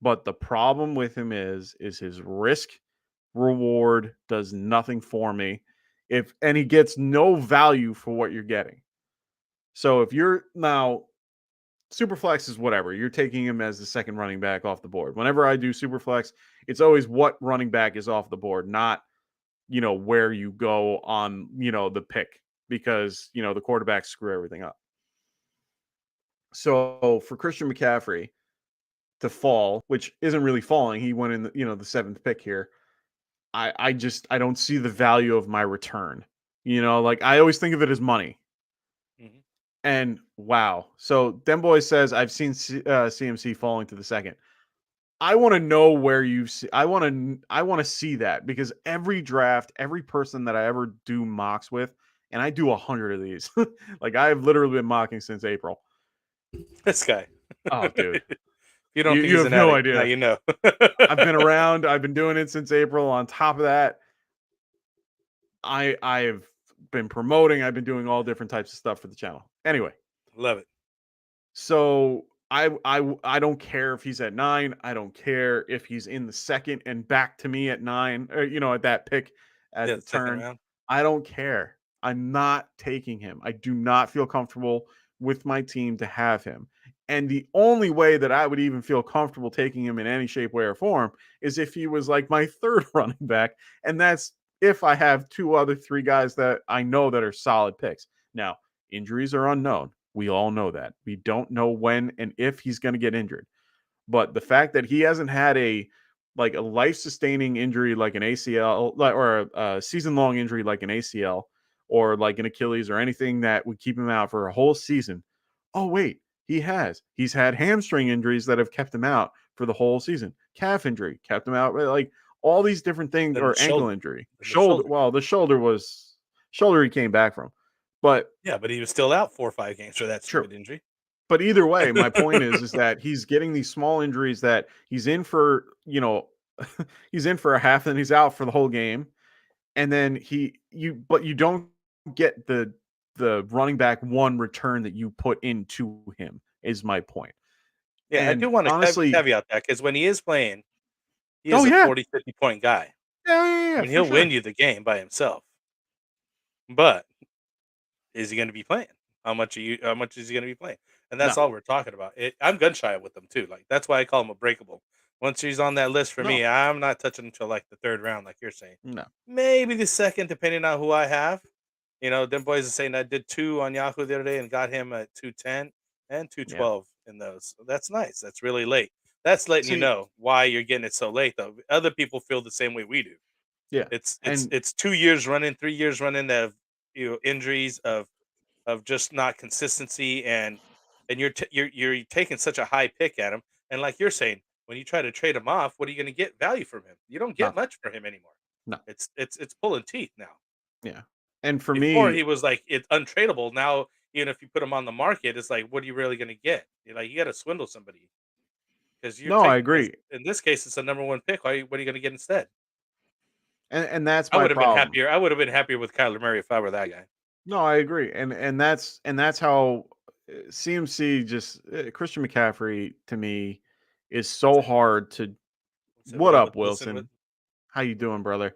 but the problem with him is his risk reward does nothing for me. And he gets no value for what you're getting. So if you're now Superflex is whatever. You're taking him as the second running back off the board. Whenever I do Superflex, it's always what running back is off the board, not, where you go on, the pick, because, the quarterbacks screw everything up. So for Christian McCaffrey to fall, which isn't really falling, he went in the seventh pick here. I don't see the value of my return. Like I always think of it as money. Mm-hmm. And wow. So Demboy says, I've seen CMC falling to the second. I want to know where you see. I want to see that, because every draft, every person that I ever do mocks with, and I do 100 of these. Like I've literally been mocking since April. This guy. Oh, dude, You don't think you he's have an no addict? Now idea. you know. I've been around. I've been doing it since April. On top of that, I've been promoting. I've been doing all different types of stuff for the channel. Anyway, Love it. so I don't care if he's at 9. I don't care if he's in the second and back to me at 9, or at that pick at Yeah, the second turn. round. I don't care. I'm not taking him. I do not feel comfortable with my team to have him. And the only way that I would even feel comfortable taking him in any shape, way, or form is if he was like my third running back. And that's if I have 3 guys that I know that are solid picks. Now, injuries are unknown. We all know that. We don't know when and if he's going to get injured. But the fact that he hasn't had a life-sustaining injury like an ACL, or a season-long injury like an ACL, or like an Achilles, or anything that would keep him out for a whole season. Oh wait, he has. He's had hamstring injuries that have kept him out for the whole season. Calf injury kept him out. Like all these different things, Then the or ankle shoulder. injury, Then the shoulder. shoulder. Well, the shoulder he came back from, but Yeah, but he was still out 4 or 5 games for that true. stupid injury. But either way, my point is that he's getting these small injuries that he's in for, he's in for a half and he's out for the whole game. And then but you don't get the running back one return that you put into him, is my point. Yeah, I And do want to honestly, caveat that, because when he is playing, he oh is a yeah, 40, 50 point guy. I yeah, mean, for he'll win sure. you the game by himself. But is he going to be playing? How much is he going to be playing? And that's No, all we're talking about. I'm gun shy with him too. Like that's why I call him a breakable. Once he's on that list for no, me, I'm not touching until like the third round, like you're saying. no. Maybe the second, depending on who I have. Them boys are saying I did 2 on Yahoo the other day and got him at 210 and Yeah. 212 in those. So that's nice. That's really late. That's letting you See, know why you're getting it so late, though. Other people feel the same way we do. yeah. It's it's And it's 2 years running, 3 years running of injuries, of just not consistency, and you're taking such a high pick at him. And like you're saying, when you try to trade him off, what are you going to get value from him? You don't get nothing. much for him anymore. No. It's pulling teeth now. Yeah. And for Before me, he was like it's untradeable. Now even if you put him on the market, it's like what are you really going to get? You're like you got to swindle somebody because you're no, I taking agree. in this case it's a number 1 pick. What are you going to get instead? And that's I my would have been problem. happier. I would have been happier with Kyler Murray if I were that guy. No, I agree, and that's how CMC just Christian McCaffrey to me is so hard to. What's it, What Will up, with Wilson with? Wilson? How you doing, brother?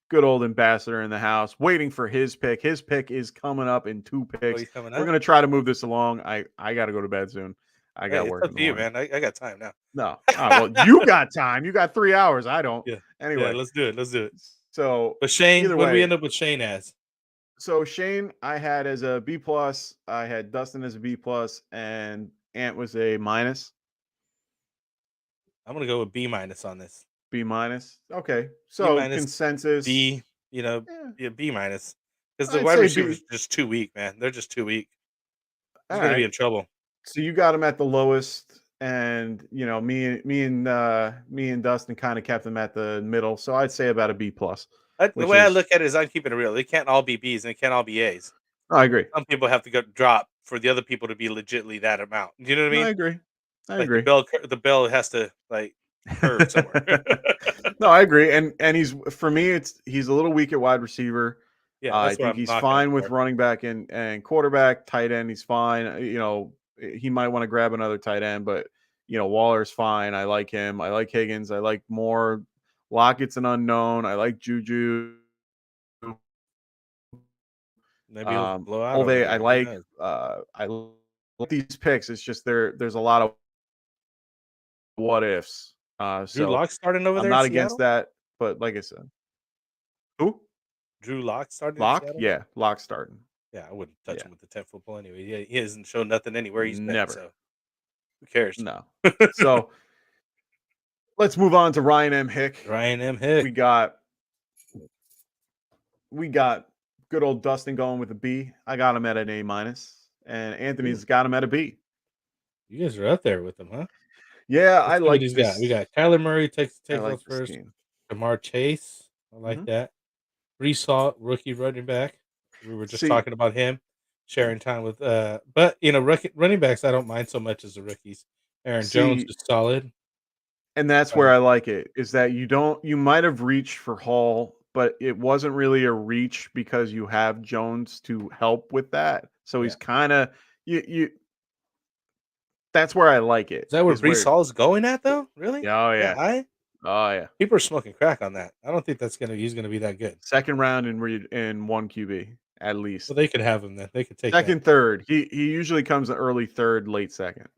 Good old ambassador in the house, waiting for his pick. His pick is coming up in 2 Oh, picks. he's coming We're up. gonna try to move this along. I got to go to bed soon. I got Hey, it's work up in the to you, morning. man. I got time now. No, well, you got time. You got 3 hours. I don't. Yeah. Yeah, Anyway, let's do it. Let's do it. so But Shane, either what do we way, end up with Shane as? so Shane, I had as a B plus. I had Dustin as a B plus, and Ant was a minus. I'm gonna go with B minus on this. B minus. Okay, B so minus, consensus. B, Yeah, yeah, B minus. Because the I'd wide say receivers B. are just too weak, man. They're just too weak. He's All gonna be right. in trouble. So you got him at the lowest, and me and Dustin kind of kept him at the middle. So I'd say about a B plus. The which way I is look at it is I'm keeping it real. They can't all be Bs and it can't all be As. I agree. Some people have to go drop for the other people to be legitly that amount. Do you know what I No, I mean? agree. I Like agree. the bell has to like curve somewhere. No, I agree. And he's for me, he's a little weak at wide receiver. Yeah, I that's what think I'm he's knocking him fine with for. running back and quarterback, tight end. He's fine. He might want to grab another tight end, but Waller's fine. I like him. I like Higgins. I like Moore. Lockett's an unknown. I like Juju. Maybe he'll blow out over Olave, I there. Who like. knows? I like these picks. It's just there's a lot of what ifs. Drew So Lock starting over I'm there in not against Seattle? that, but like I said, who Drew Lock starting in Lock? Seattle now? Yeah, Lock starting. Yeah, I wouldn't touch Yeah, him with the 10-foot pole anyway. He hasn't shown nothing anywhere he's been, never. so who cares? No. So let's move on to Ryan M. Hick. Ryan M. Hick. We got we got good old Dustin going with a B. I got him at an A minus, and Ooh, Anthony's got him at a B. you guys are up there with him, huh? Yeah, I Let's see what like he's got. We this. got Kyler Murray I takes like off this first. team. Jamar Chase. I like Hmm. that. Brees Hall, rookie running back. We were just See, talking about him sharing time with but running backs I don't mind so much as the rookies. Aaron Jones see, is solid. and that's where Uh, I like it. Is that you might have reached for Hall, but it wasn't really a reach because you have Jones to help with that. So yeah. he's kind of you. That's where I like it. Is that where Is Brees where Hall is going at though? Really? oh That yeah, high? oh yeah. People are smoking crack on that. I don't think he's gonna be that good. Second round in one QB at Well, least. they could have him then. They could take that. Second, third. He usually comes early third, late second.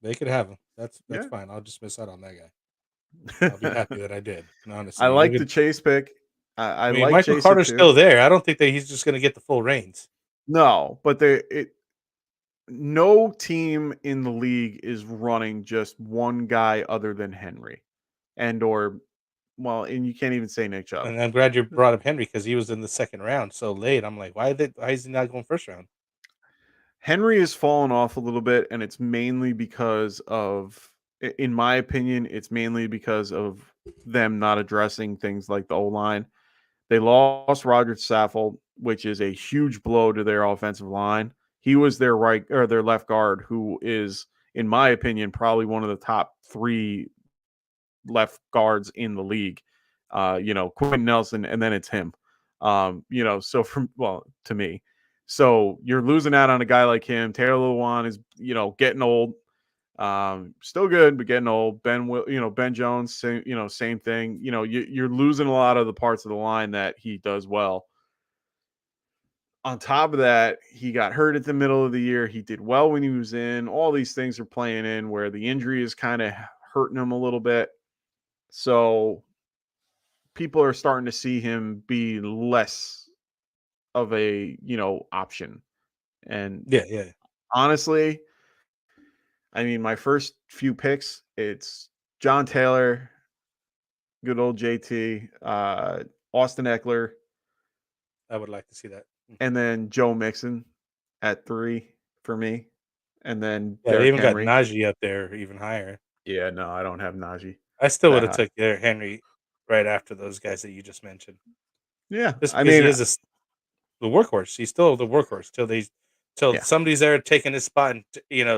They could have him. That's Yeah. fine. I'll just miss out on that guy. I'll be happy that I did. I Honestly, like the Chase pick. I I mean, like Michael Chaser Carter's too. still there. I don't think that he's just gonna get the full reins. No, but no team in the league is running just one guy other than Henry and you can't even say Nick Chubb. And I'm glad you brought up Henry because he was in the second round so late. I'm like, why is he not going first round? Henry has fallen off a little bit, and it's mainly because in my opinion, it's mainly because of them not addressing things like the O line. They lost Roger Saffold, which is a huge blow to their offensive line. He was their right or their left guard, who is, in my opinion, probably one of the top three left guards in the league. Quentin Nelson, and then it's him. So to me, so you're losing out on a guy like him. Taylor Lewan is, getting old. Still good, but getting old. Ben Jones, same thing. You're losing a lot of the parts of the line that he does well. On top of that, he got hurt at the middle of the year. He did well when he was in. All these things are playing in where the injury is kind of hurting him a little bit. So people are starting to see him be less of a, option. And Yeah, yeah. honestly, I mean, my first few picks, it's John Taylor, good old JT, Austin Eckler, I would like to see that. and then Joe Mixon at 3 for me, and then Yeah, they Derrick even got Henry. Najee up there even higher. Yeah, no, I don't have Najee I still would that have high. took Henry right after those guys that you just mentioned, Yeah, just I because he mean, is the workhorse. He's still the workhorse till yeah, somebody's there taking his spot and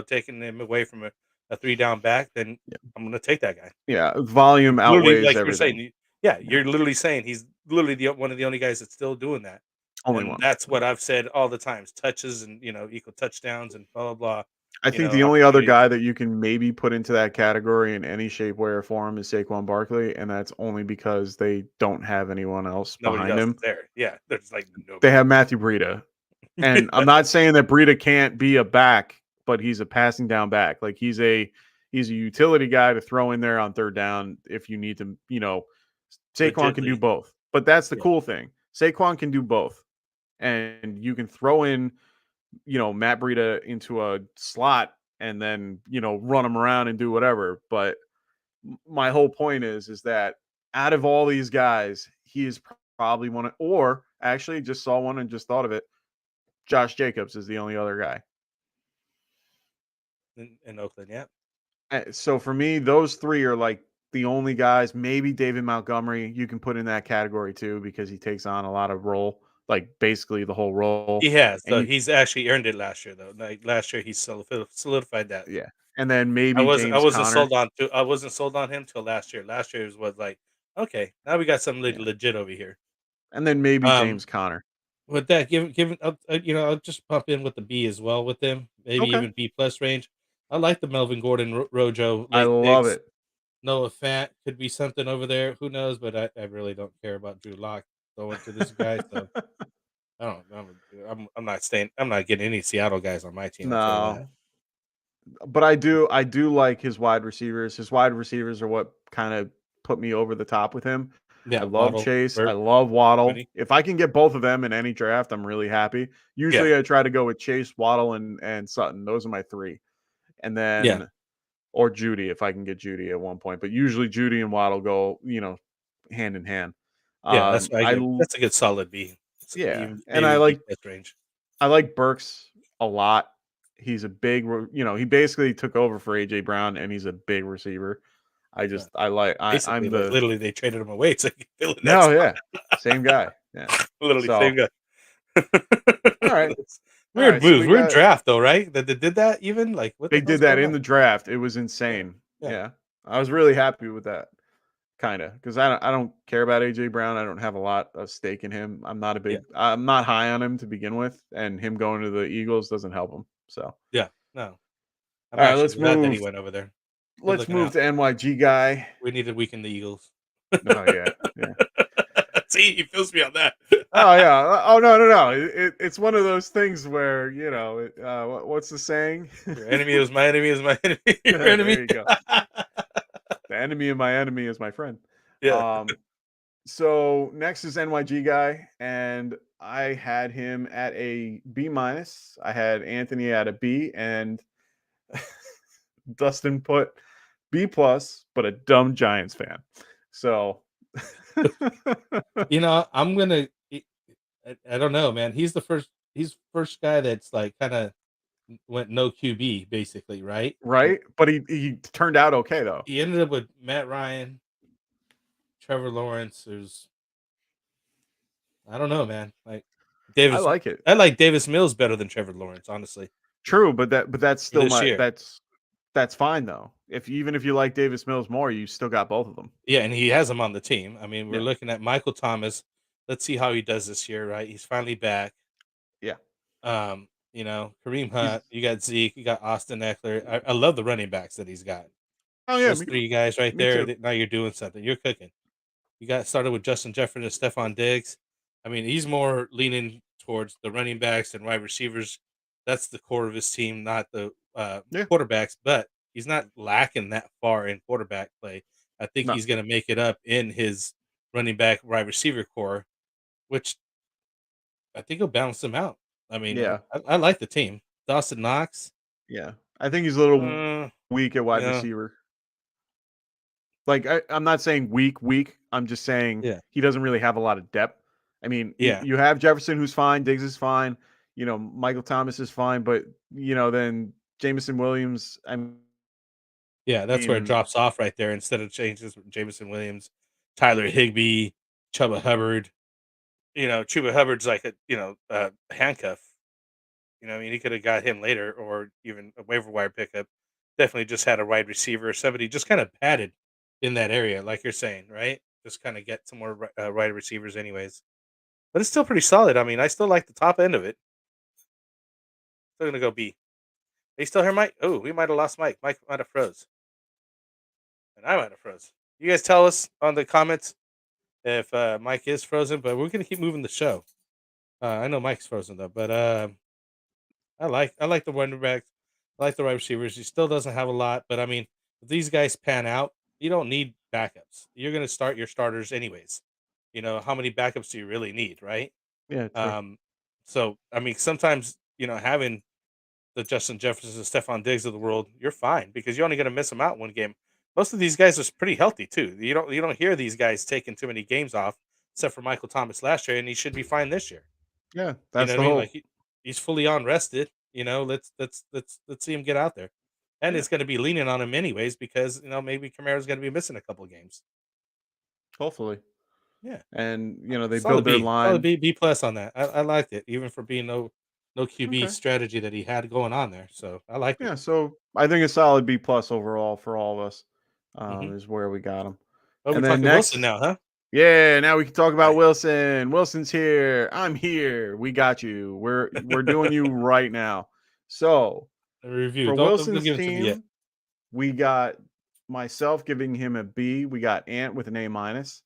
taking him away from a 3 down back. Then yeah, I'm gonna take that guy. yeah. Volume Literally, outweighs like you're saying, everything. you're literally saying he's literally one of the only guys that's still doing that, Only and one. that's what Yeah. I've said all the times: touches and equal touchdowns and blah blah blah. I think the only other Opportunities. guy that you can maybe put into that category in any shape, way, or form is Saquon Barkley, and that's only because they don't have anyone else Nobody behind else him. is there. Yeah, there's like They nobody. have Matthew Breida, and I'm not saying that Breida can't be a back, but he's a passing down back. Like he's a utility guy to throw in there on third down if you need to. Saquon can do Legitly, both, but that's the yeah. cool thing. Saquon can do both, and you can throw in Matt Breida into a slot and then, run him around and do whatever. But my whole point is that out of all these guys, he is probably or actually just saw one and just thought of it. Josh Jacobs is the only other guy. In Oakland, yeah. So for me, those three are like the only guys. Maybe David Montgomery you can put in that category too because he takes on a lot of role, like basically the whole role. He has, And though. you, He's actually earned it last year, though. Like last year, he solidified that. yeah, and then I maybe wasn't I James wasn't Conner. sold on to I wasn't sold on him till last year. Last year was like, okay, now we got something Yeah, legit over here. and then maybe Um, James Conner. with that, give I'll just pump in with the B as well with them, maybe Okay, even B plus range. I like the Melvin Gordon, Rojo I late love picks. it. Noah Fant could be something over there. Who knows? But I really don't care about Drew Lock going to this guy. So I don't. I'm not staying. I'm not getting any Seattle guys on my team. I'll tell you that. No, but I do like his wide receivers. His wide receivers are what kind of put me over the top with him. I Yeah, love Waddle, Chase. I Burt, love Waddle. Mooney. If I can get both of them in any draft, I'm really happy. Yeah, Usually I try to go with Chase, Waddle, and Sutton. Those are my three. And yeah, then or Judy if I can get Judy at one point. But usually Judy and Waddle go, hand in hand. yeah. That's what I I give. That's a good solid B. Yeah, Even and maybe I even B like plus range. I like Burks a lot. He's a big, he basically took over for AJ Brown, and he's a big receiver. I Yeah. just I like Basically, I'm like the literally, they traded him away so he could fill in that no, spot. yeah, same guy, yeah. Literally, same So guy. all right, That's all weird right. So moves. we Weird got draft though, right? That they did that even? Like, what the they hell's did that going in on? the draft. It was Yeah, insane. yeah, Yeah, I was really happy with that. Kinda, because I don't care about AJ Brown. I don't have a lot of stake in him. yeah, I'm not high on him to begin with, and him going to the Eagles doesn't help him. So yeah. No, I'm all right, actually glad that he went over there. Good let's looking move out. to NYG guy. We need to weaken the Eagles. Oh yeah, yeah. See, he feels me on that. Oh yeah. Oh no, no, no. It's one of those things where what's the saying? Your enemy is my enemy is my enemy. Your There enemy. you go. The enemy of my enemy is my friend. Yeah. So next is NYG guy, and I had him at a B minus. I had Anthony at a B, and Dustin put B plus, but a dumb Giants fan. So I'm gonna. I don't know, man. He's the first. He's first guy that's like kind of went no QB basically, right? And right, but he turned out okay though. he ended up with Matt Ryan, Trevor Lawrence. There's I don't know, man. Like I Davis, like it. I like Davis Mills better than Trevor Lawrence, honestly, True, but that's for still this my year. that's fine though. If even if you like Davis Mills more, you still got both of them. Yeah, and he has him on the team. I mean, we're Yeah, looking at Michael Thomas. Let's see how he does this year, right? He's finally back. yeah. Kareem He's Hunt, you got Zeke, you got Austin Eckler. I love the running backs that he's got. oh yeah, Those three guys right me there. too. Now you're doing something. You're cooking. You got started with Justin Jefferson and Stephon Diggs. I mean, he's more leaning towards the running backs and wide receivers. That's the core of his team, not the Yeah, quarterbacks. But he's not lacking that far in quarterback play. I think no, he's going to make it up in his running back, wide receiver core, which I think he'll balance them out. I mean, yeah, I like the team. Dawson Knox, yeah. I think he's a little uh, weak at wide yeah, receiver. Like I'm not saying weak. I'm just saying yeah, he doesn't really have a lot of depth. I mean, yeah, you have Jefferson who's fine, Diggs is fine, Michael Thomas is fine, but then Jameson Williams. I yeah. That's where it mean, drops off right there. Instead of changes, Jameson Williams, Tyler Higbee, Chuba Hubbard. Chuba Hubbard's like a handcuff. I mean, he could have got him later, or even a waiver wire pickup. Definitely just had a wide receiver or somebody just kind of padded in that area, like you're saying, right? Just kind of get some more wide receivers, anyways. But it's still pretty solid. I mean, I still like the top end of it. Still gonna go B. Are you still here, Mike? Oh, we might have lost Mike. Mike might have froze, and I might have froze. You guys tell us on the comments if Mike is frozen, but we're gonna keep moving the show. I know Mike's frozen though, but I like the running backs. I like the wide receivers. He still doesn't have a lot, but I mean, if these guys pan out, you don't need backups. You're gonna start your starters anyways. How many backups do you really need, right? yeah, true. Um, so I mean, sometimes having the Justin Jeffersons and Stephon Diggs of the world, you're fine because you're only gonna miss them out one game. Most of these guys are pretty healthy too. You don't hear these guys taking too many games off, except for Michael Thomas last year, and he should be fine this year. Yeah, You know that's what I the mean? Like hope. he's fully on rested. Let's see him get out there. and Yeah, it's going to be leaning on him anyways because maybe Kamara's going to be missing a couple games. hopefully. Yeah, And they build their solid line. B plus on that. I liked it even for being no QB Okay. strategy that he had going on there. So I liked it. Yeah, so I think a solid B plus overall for all of us Hmm. is where we got him. Oh, we're And then talking Wilson next, now, huh? yeah, now we can talk about Right. Wilson. Wilson's here. I'm here. We got you. We're doing you right now. So A review. for Don't Wilson's give it to me yet. team, we got myself giving him a B. We got Ant with an A minus,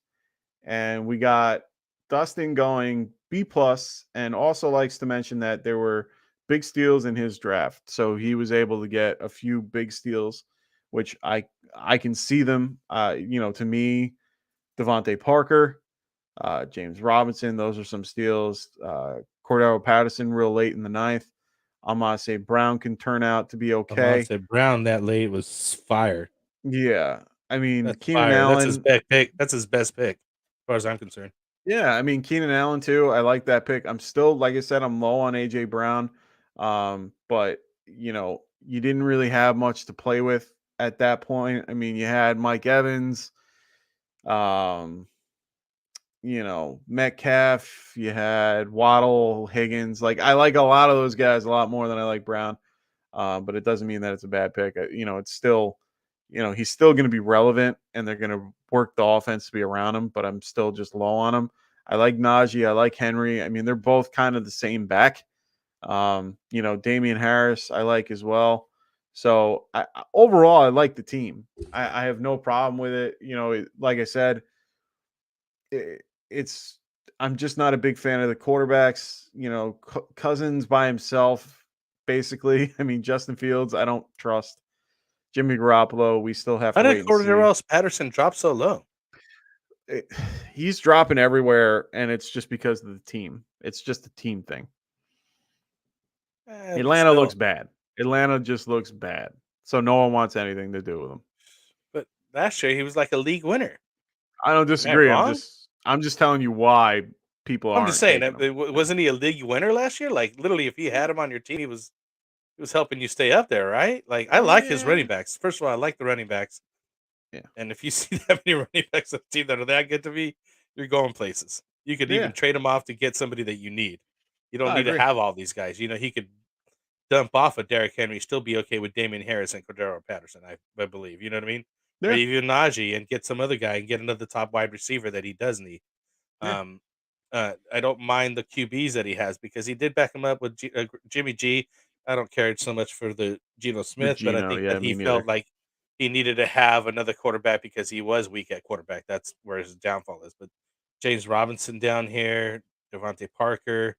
and we got Dustin going B plus, and also likes to mention that there were big steals in his draft, so he was able to get a few big steals, which I can see them. To me, Devontae Parker, James Robinson, those are some steals. Cordero Patterson, real late in the ninth. I'm gonna say Brown can turn out to be okay. Amon Brown that late was fire. Yeah, I mean That's Keenan fire. That's his Allen. best pick. That's his best pick, as far as I'm concerned. Yeah, I mean Keenan Allen too. I like that pick. I'm still, like I said, I'm low on AJ Brown. But you didn't really have much to play with at that point. I mean, you had Mike Evans, um, Metcalf, you had Waddle, Higgins. Like I like a lot of those guys a lot more than I like Brown. But it doesn't mean that it's a bad pick. It's still, he's still going to be relevant, and they're going to work the offense to be around him. But I'm still just low on him. I like Najee. I like Henry. I mean, they're both kind of the same back. Damian Harris, I like as well. So overall, I like the team. I have no problem with it. Like I said, it's I'm just not a big fan of the quarterbacks. Cousins by himself, basically. I mean, Justin Fields, I don't trust. Jimmy Garoppolo, we still have How to did wait and see. Cordero Patterson drop so low? It- he's dropping everywhere, and it's just because of the team. It's just a team thing. But Atlanta looks still. bad. Atlanta just looks bad. So no one wants anything to do with him. But last year he was like a league winner. I don't Am I disagree. I'm wrong? just I'm just telling you why people I'm just aren't saying taking that him. Yeah. wasn't he a league winner last year? Like literally, if he had him on your team, he was helping you stay up there, right? Like I like his Yeah. running backs. First of all, I like the running backs, Yeah. and if you see that many running backs on the team that are that good to me, you're going places. You could even Yeah. trade them off to get somebody that you need. You don't I need to agree. have all these guys. He could dump off of Derrick Henry, still be okay with Damian Harris and Cordero Patterson, I believe. You know what I mean? Or Yeah. even Najee and get some other guy and get another top wide receiver that he does need. Yeah. Um, I don't mind the QBs that he has because he did back him up with Jimmy G. I don't care so much for the Geno The Smith, but I Gino, think yeah, that he me felt neither. like he needed to have another quarterback because he was weak at quarterback. That's where his downfall is. But James Robinson down here, Devontae Parker,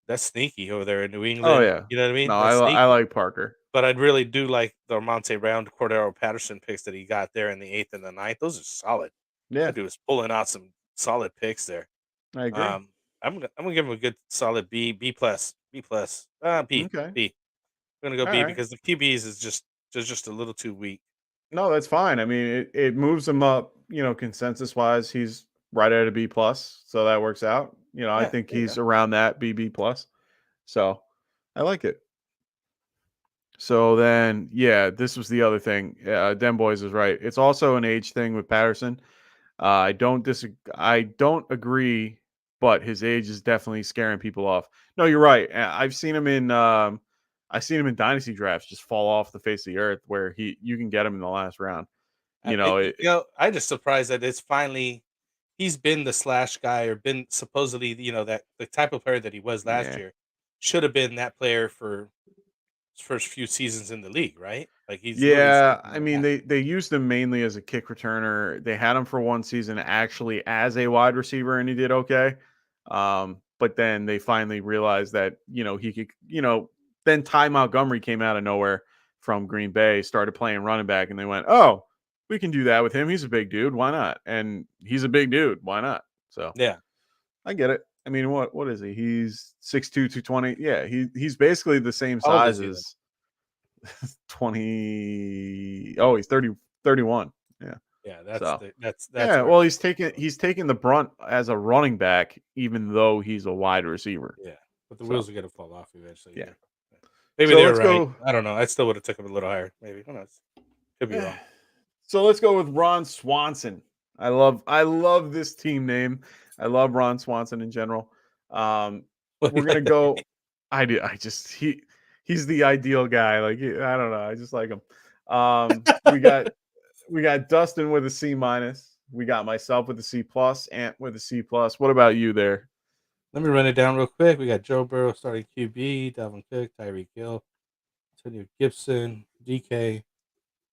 that's sneaky over there in New Oh England. yeah. You know what I mean? No, I That's I sneaky. like Parker. But I'd really do like the Monte Brown, Cordero Patterson picks that he got there in the eighth and the ninth. Those are solid. Yeah, That dude was pulling out some solid picks there. I agree. Um, I'm gonna give him a good solid B plus, Okay. B. I'm gonna go All B right. because the QBs is just a little too weak. No, that's fine. I mean, it moves him up, consensus wise, he's right at a B plus. So that works out. I Yeah, think there you go. he's around that B plus. So I like it. So then, yeah, this was the other thing. Den Boys is right. It's also an age thing with Patterson. I don't disagree. I don't agree, but his age is definitely scaring people off. No, you're right. I've seen him in dynasty drafts just fall off the face of the earth where you can get him in the last round. You know, it, I just surprised that it's finally he's been the slash guy or been supposedly that the type of player that he was last yeah. year should have been that player for his first few seasons in the league, right? Like he's literally Yeah, stepping I on mean that. they used him mainly as a kick returner. They had him for one season actually as a wide receiver, and he did okay. But then they finally realized that he could. Then Ty Montgomery came out of nowhere from Green Bay, started playing running back, and they went, "Oh, we can do that with him. He's a big dude. Why not?" And he's a big dude. Why not? So Yeah. I get it. I mean, what is he? He's 6'2", 220. Yeah, he's basically the same How old is size he then? as 20. Oh, he's 30, 31. Yeah. Yeah, So, that's yeah, where well, he's taking the brunt as a running back, even though he's a wide receiver. yeah, but the So, wheels are gonna fall off eventually yeah. here. Maybe So they're let's right. go. I don't know. I still would have took him a little higher. Maybe. Who knows? Could be wrong. So let's go with Ron Swanson. I love this team name. I love Ron Swanson in general. Um, What do we're you gonna like that? go. I do. I just he's the ideal guy. Like I don't know. I just like him. We got Dustin with a C minus. We got myself with a C plus. Ant with a C plus. What about you there? Let me run it down real quick. We got Joe Burrow starting QB, Dalvin Cook, Tyreek Hill, Antonio Gibson, DK,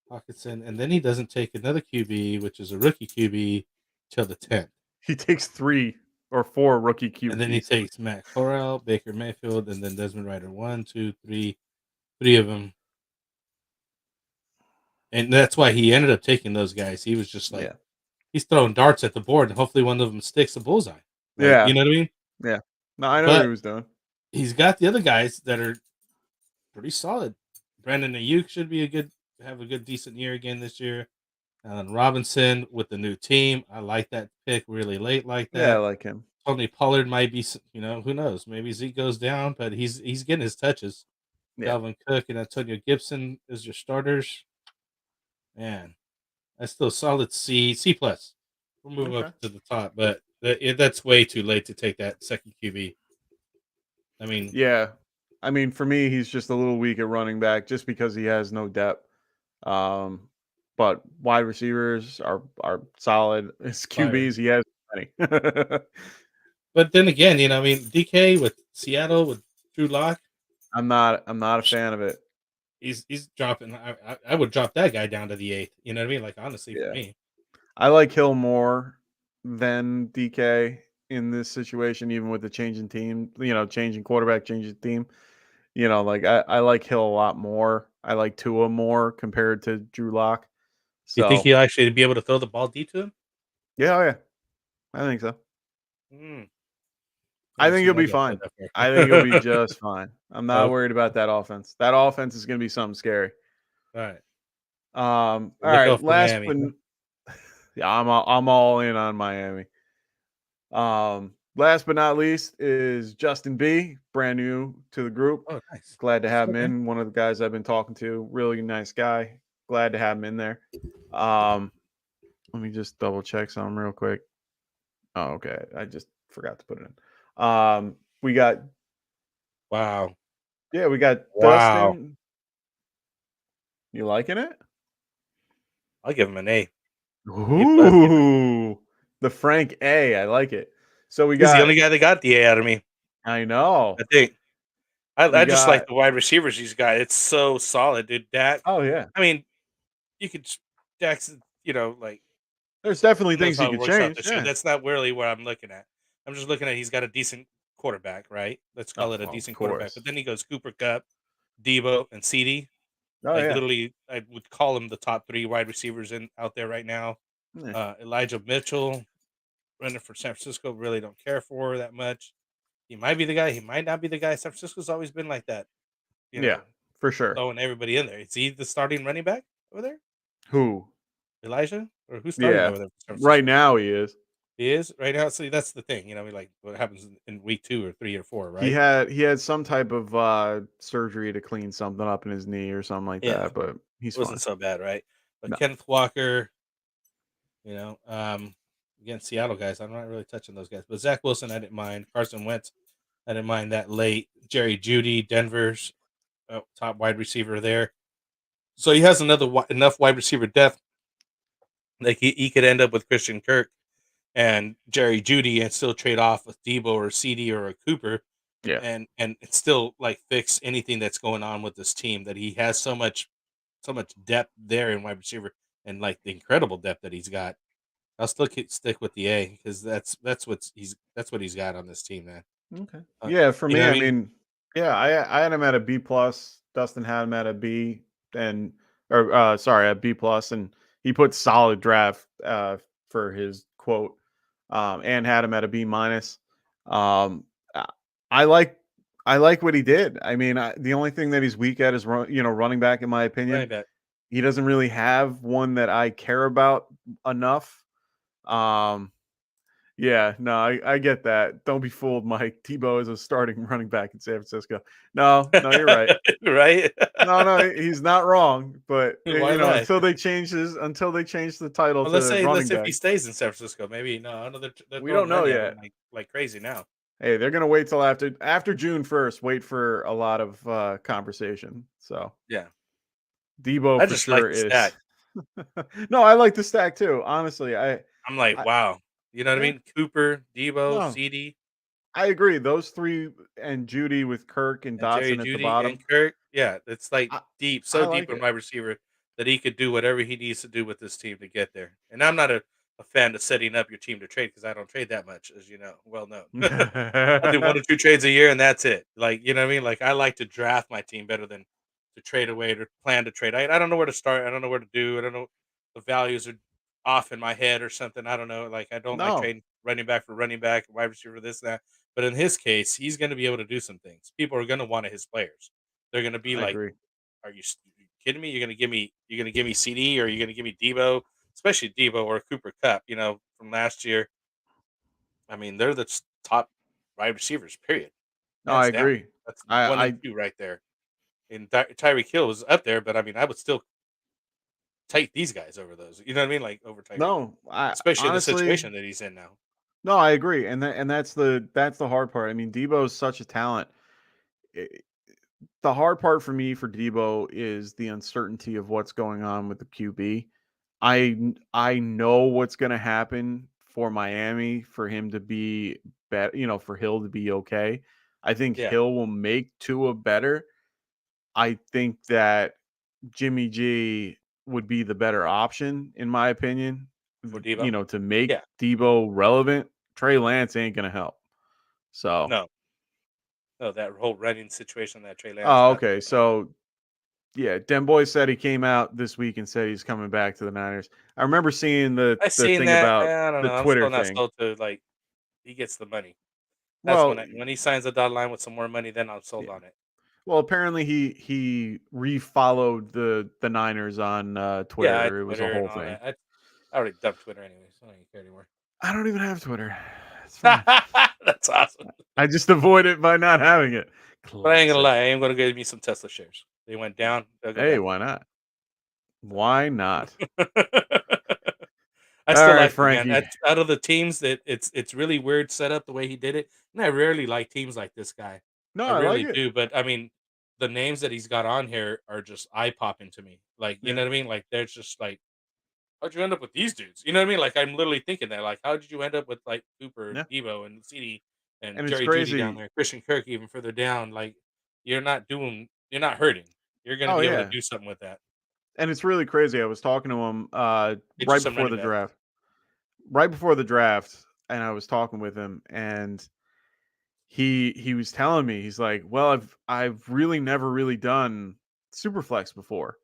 Hawkinson, and then he doesn't take another QB, which is a rookie QB, till the 10th. He takes 3 or 4 rookie And then he QBs. takes Matt Corral, Baker Mayfield, and then Desmond Rider. One, two, three of them. And that's why he ended up taking those guys. He was just like, Yeah. he's throwing darts at the board, and hopefully one of them sticks a bullseye. Like, Yeah. you know what I mean? Yeah. No, I know what he But was doing. he's got the other guys that are pretty solid. Brandon Ayuk should be have a good, decent year again this year. Allen Robinson with the new team. I like that pick really late like Yeah, I that. like him. Tony Pollard might be, who knows? Maybe Zeke goes down, but he's getting his touches. Yeah. Dalvin Cook and Antonio Gibson is your starters. Man, that's still solid C plus. We'll move up Okay. to the top, but that's way too late to take that second QB. I mean, Yeah. I mean, for me, he's just a little weak at running back just because he has no depth. Um, but wide receivers are solid. His fire. QBs, he has many. But then again, I mean, DK with Seattle with Drew Lock, I'm not a fan of it. he's dropping. I would drop that guy down to the eighth. You know what I mean? Like honestly, for Yeah. me, I like Hill more than DK in this situation, even with the changing team, changing quarterback, changing team. Like I like Hill a lot more. I like Tua more compared to Drew Lock. you think So he'll actually be able to throw the ball deep to him? yeah, oh yeah, I think so. Mm, I never think seen he'll that be guy throw fine. I think he'll be that far. just fine. I'm not Okay, worried about that offense. That offense is going to be something scary. all right. All Look right. out for Last Miami. but yeah, I'm all in on Miami. Last but not least is Justin B, brand new to the group. Oh, nice. Glad to have him Okay. in. One of the guys I've been talking to. Really nice guy. Glad to have him in there. Um, Let me just double check something real quick. Oh, okay. I just forgot to put it in. We got Wow. we got Wow. Dustin. You liking it? I'll give him an A. A plus even. Ooh, the Frank A. I like it. So we He's the got. only guy that got the A out of me. I I know. think. We I just like got. the wide receivers he's got. It's so solid, dude. Dak. Oh yeah. I mean, you could Dak's, like There's definitely who knows things he how it could works out change. this year. Yeah. That's not really what I'm looking at. I'm just looking at he's got a decent quarterback, right? Let's call Oh, it a well, of decent quarterback. course. But then he goes Cooper Cup, Debo, and CD. Oh Like yeah. literally, I would call him the top three wide receivers in out there right now. Yeah. Elijah Mitchell, running for San Francisco, really don't care for that much. He might be the guy. He might not be the guy. San Francisco's always been like that, you Yeah, know, for sure. throwing everybody in there. Is he the starting running back over there, Who? Elijah, or who's starting Yeah. over there for San Right Francisco? now he is. He is right now. See, that's the thing. Like what happens in week 2 or 3 or 4, He right? had he had some type of surgery to clean something up in his knee or something like Yeah, that, but he's wasn't fine. so bad, right? But No. Kenneth Walker, you know, um, again, Seattle guys. I'm not really touching those guys, but Zach Wilson, I didn't mind. Carson Wentz, I didn't mind that late. Jerry Judy, Denver's top wide receiver there. So he has enough wide receiver depth. Like he could end up with Christian Kirk and Jerry Judy and still trade off with Debo or CD or a Cooper Yeah. and still like fix anything that's going on with this team that he has so much depth there in wide receiver and like the incredible depth that he's got. I'll still stick with the A because that's what he's got on this team, man. Okay. Uh, Yeah, for you know me, what I I mean? mean, yeah, I had him at a B plus. Dustin had him at a B, and or sorry, a B plus, and he put solid draft for his quote, and had him at a B minus. Um, I I like I like what he did. I mean, the only thing that he's weak at is running back, in my opinion. Running back. He doesn't really have one that I care about enough. Um, Yeah, no, I get that. Don't be fooled, Mike. Tebow is a starting running back in San Francisco. No, no, you're right. Right? No, no, he's not wrong, but, Why not? until they change the title Well, to let's running say if he back, stays in San Francisco, maybe no, I know they're we don't throwing know money at yet. him like crazy now. Hey, they're gonna wait till after June 1st, wait for a lot of, conversation, so Yeah. Debo I for just like sure the is. stack. No, I like the stack too, honestly, I'm like, I wow. You know what I yeah, mean? Cooper, Debo, no, CD, I agree, those 3 and Judy with Kirk and and Jerry Dotson at the Judy and bottom, Kirk. Yeah, it's like I deep, so I deep like in it. wide receiver that he could do whatever he needs to do with this team to get there. And I'm not a fan of setting up your team to trade because I don't trade that much, as you know, well known. I do 1 or 2 trades a year and that's it. Like, you know what I mean? Like, I like to draft my team better than to trade away or plan to trade. I don't know where to start. I don't know where to do. I don't know. The values are off in my head or something. I don't know. Like, I don't like No, trading running back for running back, wide receiver, this, that. But in his case, he's going to be able to do some things. People are going to want his players. They're going to be I like, agree. "Are you kidding me? You're going to give me CD or you're going to give me Debo, especially Debo or Cooper Cup, you know, from last year. I mean, they're the top wide receivers, period, No, I hands down. agree. That's one and I two right there. And Tyreek Hill was up there, but I mean, I would still take these guys over those. You know what I mean? Like over Tyreek Hill, no, I especially in the honestly, situation that he's in now. no, I agree, and that's the hard part. I mean, Debo is such a talent. I The hard part for me for Debo is the uncertainty of what's going on with the QB. I know what's gonna happen for Miami for him to be for Hill to be okay. I think Yeah, Hill will make Tua better. I think that Jimmy G would be the better option, in my opinion, for Debo. to make Yeah, Debo relevant. Trey Lance ain't gonna help. So, no, no, that whole running situation that Trey Lance oh, got. okay. So, yeah, Den Boy said he came out this week and said he's coming back to the Niners. I remember seeing I the seen thing that. about I don't the know. I'm Twitter still not thing. sold to like he gets the money. That's Well, when he signs a dotted line with some more money. Then I'm sold yeah. on it. Well, apparently he refollowed the Niners on Yeah, I Twitter. It was a Twitter and whole all thing. that. I already dumped Twitter anyway, so I don't even care anymore. I don't even have Twitter. It's fine. That's awesome. I just avoid it by not having it. But I ain't gonna Classic. lie, I am gonna give me some Tesla shares. They went down, they'll go Hey, back why up. not? So Why not? I All still right, like it, man. Frankie. Out of the teams that it's really weird setup the way he did it. And I rarely like teams like this guy. No, I I like rarely it. do, but I mean, the names that he's got on here are just eye popping to me. Like, you Yeah. know what I mean? Like, there's just like, how'd you end up with these dudes? You know what I mean? Like, I'm literally thinking that. Like, how did you end up with like Cooper and Yeah. Debo and CD and And it's Jerry Judy down crazy. there, Christian Kirk even further down? Like, you're not hurting. You're gonna Oh be able to yeah. do something with that. And it's really crazy. I was talking to him Get you right some before running the backs. draft. Right before the draft, and I was talking with him, and he was telling me, he's like, "Well, I've really never really done Superflex before."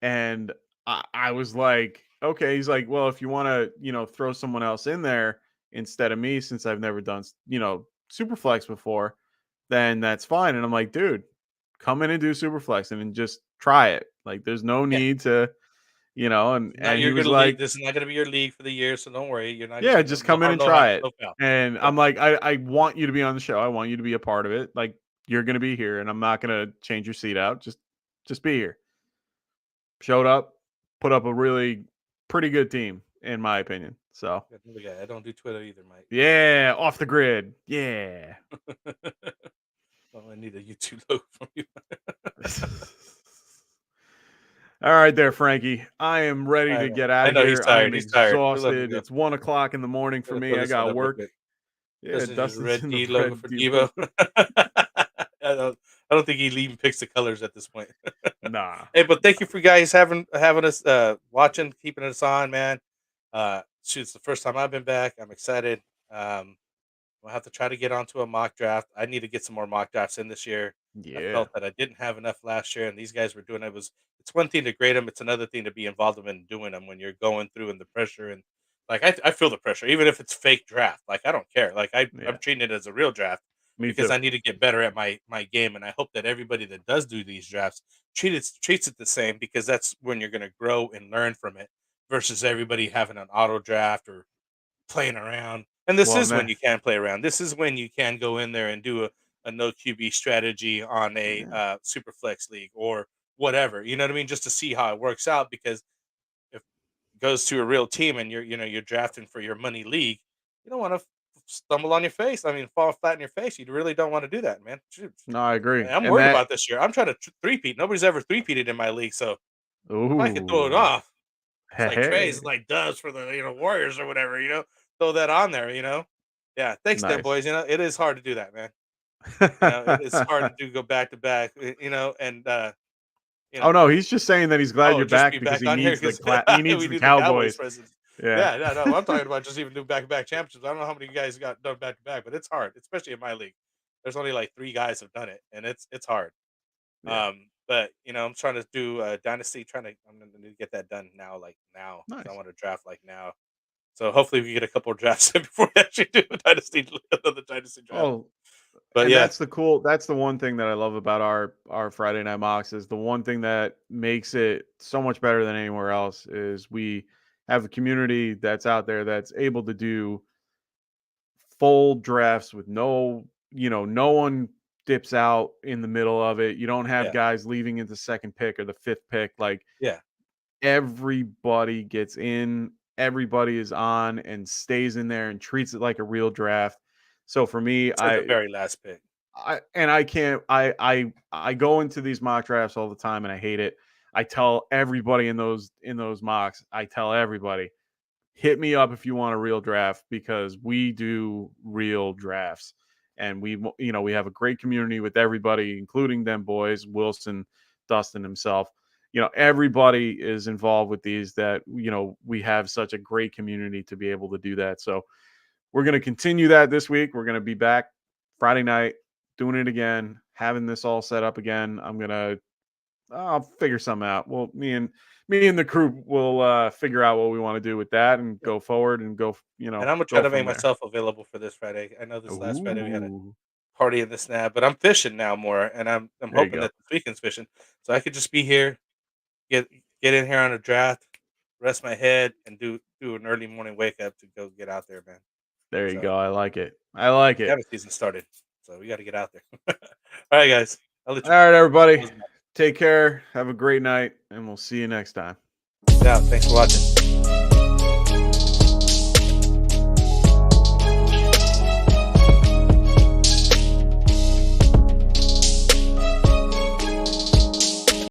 And I was like, "Okay." He's like, "Well, if you want to, throw someone else in there instead of me, since I've never done, Superflex before, then that's fine." And I'm like, "Dude, come in and do Superflex and then just try it. Like, there's no Yeah. need to, Not and he you're was gonna lead. like, This is not gonna be your league for the year, so don't worry. You're not "Yeah, even just no come in harm, and try it." no foul. And Yeah, I'm like, I want you to be on the show. I want you to be a part of it. Like, you're gonna be here, and I'm not gonna change your seat out. Just be here. Showed up, put up a really pretty good team, in my opinion. So got another guy. I don't do Twitter either, Mike. yeah, off the grid. Yeah. Oh, I need a YouTube logo from you. All right, there, Frankie. I am ready I to know. get out I of know he's here. I tired. am He's tired. We let him exhausted. go. It's 1 o'clock in the morning for Gotta me. throw I this one got up real work. quick. Yeah, This is his Dustin's red in the D logo red for deal. Debo. I don't think he even picks the colors at this point. Nah. Hey, but thank you for guys having us watching, keeping us on, man. Shoot, it's the first time I've been back. I'm excited. Um, We'll have to try to get onto a mock draft. I need to get some more mock drafts in this year. I Yeah. felt that I didn't have enough last year, and these guys were doing it. It's one thing to grade them; it's another thing to be involved in doing them when you're going through and the pressure and like I feel the pressure, even if it's fake draft. Like I don't care. Like I'm Yeah. treating it as a real draft Me because too. I need to get better at my game, and I hope that everybody that does do these drafts treats it the same because that's when you're going to grow and learn from it versus everybody having an auto draft or playing around. And this Well, is when man, you can play around. This is when you can go in there and do a no QB strategy on a yeah, super flex league or whatever. You know what I mean? Just to see how it works out. Because if it goes to a real team and you're drafting for your money league, you don't want to stumble on your face. I mean, fall flat in your face. You really don't want to do that, man. Shoot. no, I agree, I'm and worried that about this year. I'm trying to three-peat. Nobody's ever three-peated in my league, so if I could throw it ooh, off, it's like hey, Trey's, it's like Doves for the Warriors or whatever. Throw that on there. Yeah. Thanks, them nice. boys. It is hard to do that, man. It is hard to do go back to back. And you Oh know, no, he's just saying that he's glad oh, you're just be back because back he on here needs because he needs we the need the Cowboys Cowboys. presence. Yeah, Yeah, yeah, no, I'm talking about just even do back to back championships. I don't know how many of you guys got done back to back, but it's hard, especially in my league. There's only like 3 guys have done it, and it's hard. yeah, But I'm trying to do dynasty. I'm gonna need to get that done now, like now, because I nice. want to draft like now. So hopefully we get a couple of drafts in before we actually do a dynasty, another dynasty draft. Oh, But and yeah, that's the one thing that I love about our Friday night mocks is the one thing that makes it so much better than anywhere else is we have a community that's out there that's able to do full drafts with no one dips out in the middle of it. You don't have yeah, guys leaving at the second pick or the fifth pick. Like yeah. everybody gets in, everybody is on and stays in there and treats it like a real draft. So for me, To the very last pick. I can't I go into these mock drafts all the time and I hate it. I tell everybody in those mocks, I tell everybody, hit me up if you want a real draft because we do real drafts. And we have a great community with everybody, including them boys, Wilson, Dustin himself. Everybody is involved with these that, we have such a great community to be able to do that. So we're going to continue that this week. We're going to be back Friday night doing it again, having this all set up again. I'll figure something out. Well, me and the crew will figure out what we want to do with that and Yeah. go forward and And I'm gonna try go to make from there. myself available for this Friday. I know this last Friday we had a Ooh, party in the snap, but I'm fishing now more, and I'm there you hoping go. that this weekend's fishing, so I could just be here, get get in here on a draft, rest my head, and do an early morning wake up to go get out there, man. There you So go. I like it. I like it. cabin season started, so we got to get out there. All right, guys, I'll let All you right, everybody. close them out. Take care. Have a great night, and we'll see you next time. Peace out. Thanks for watching.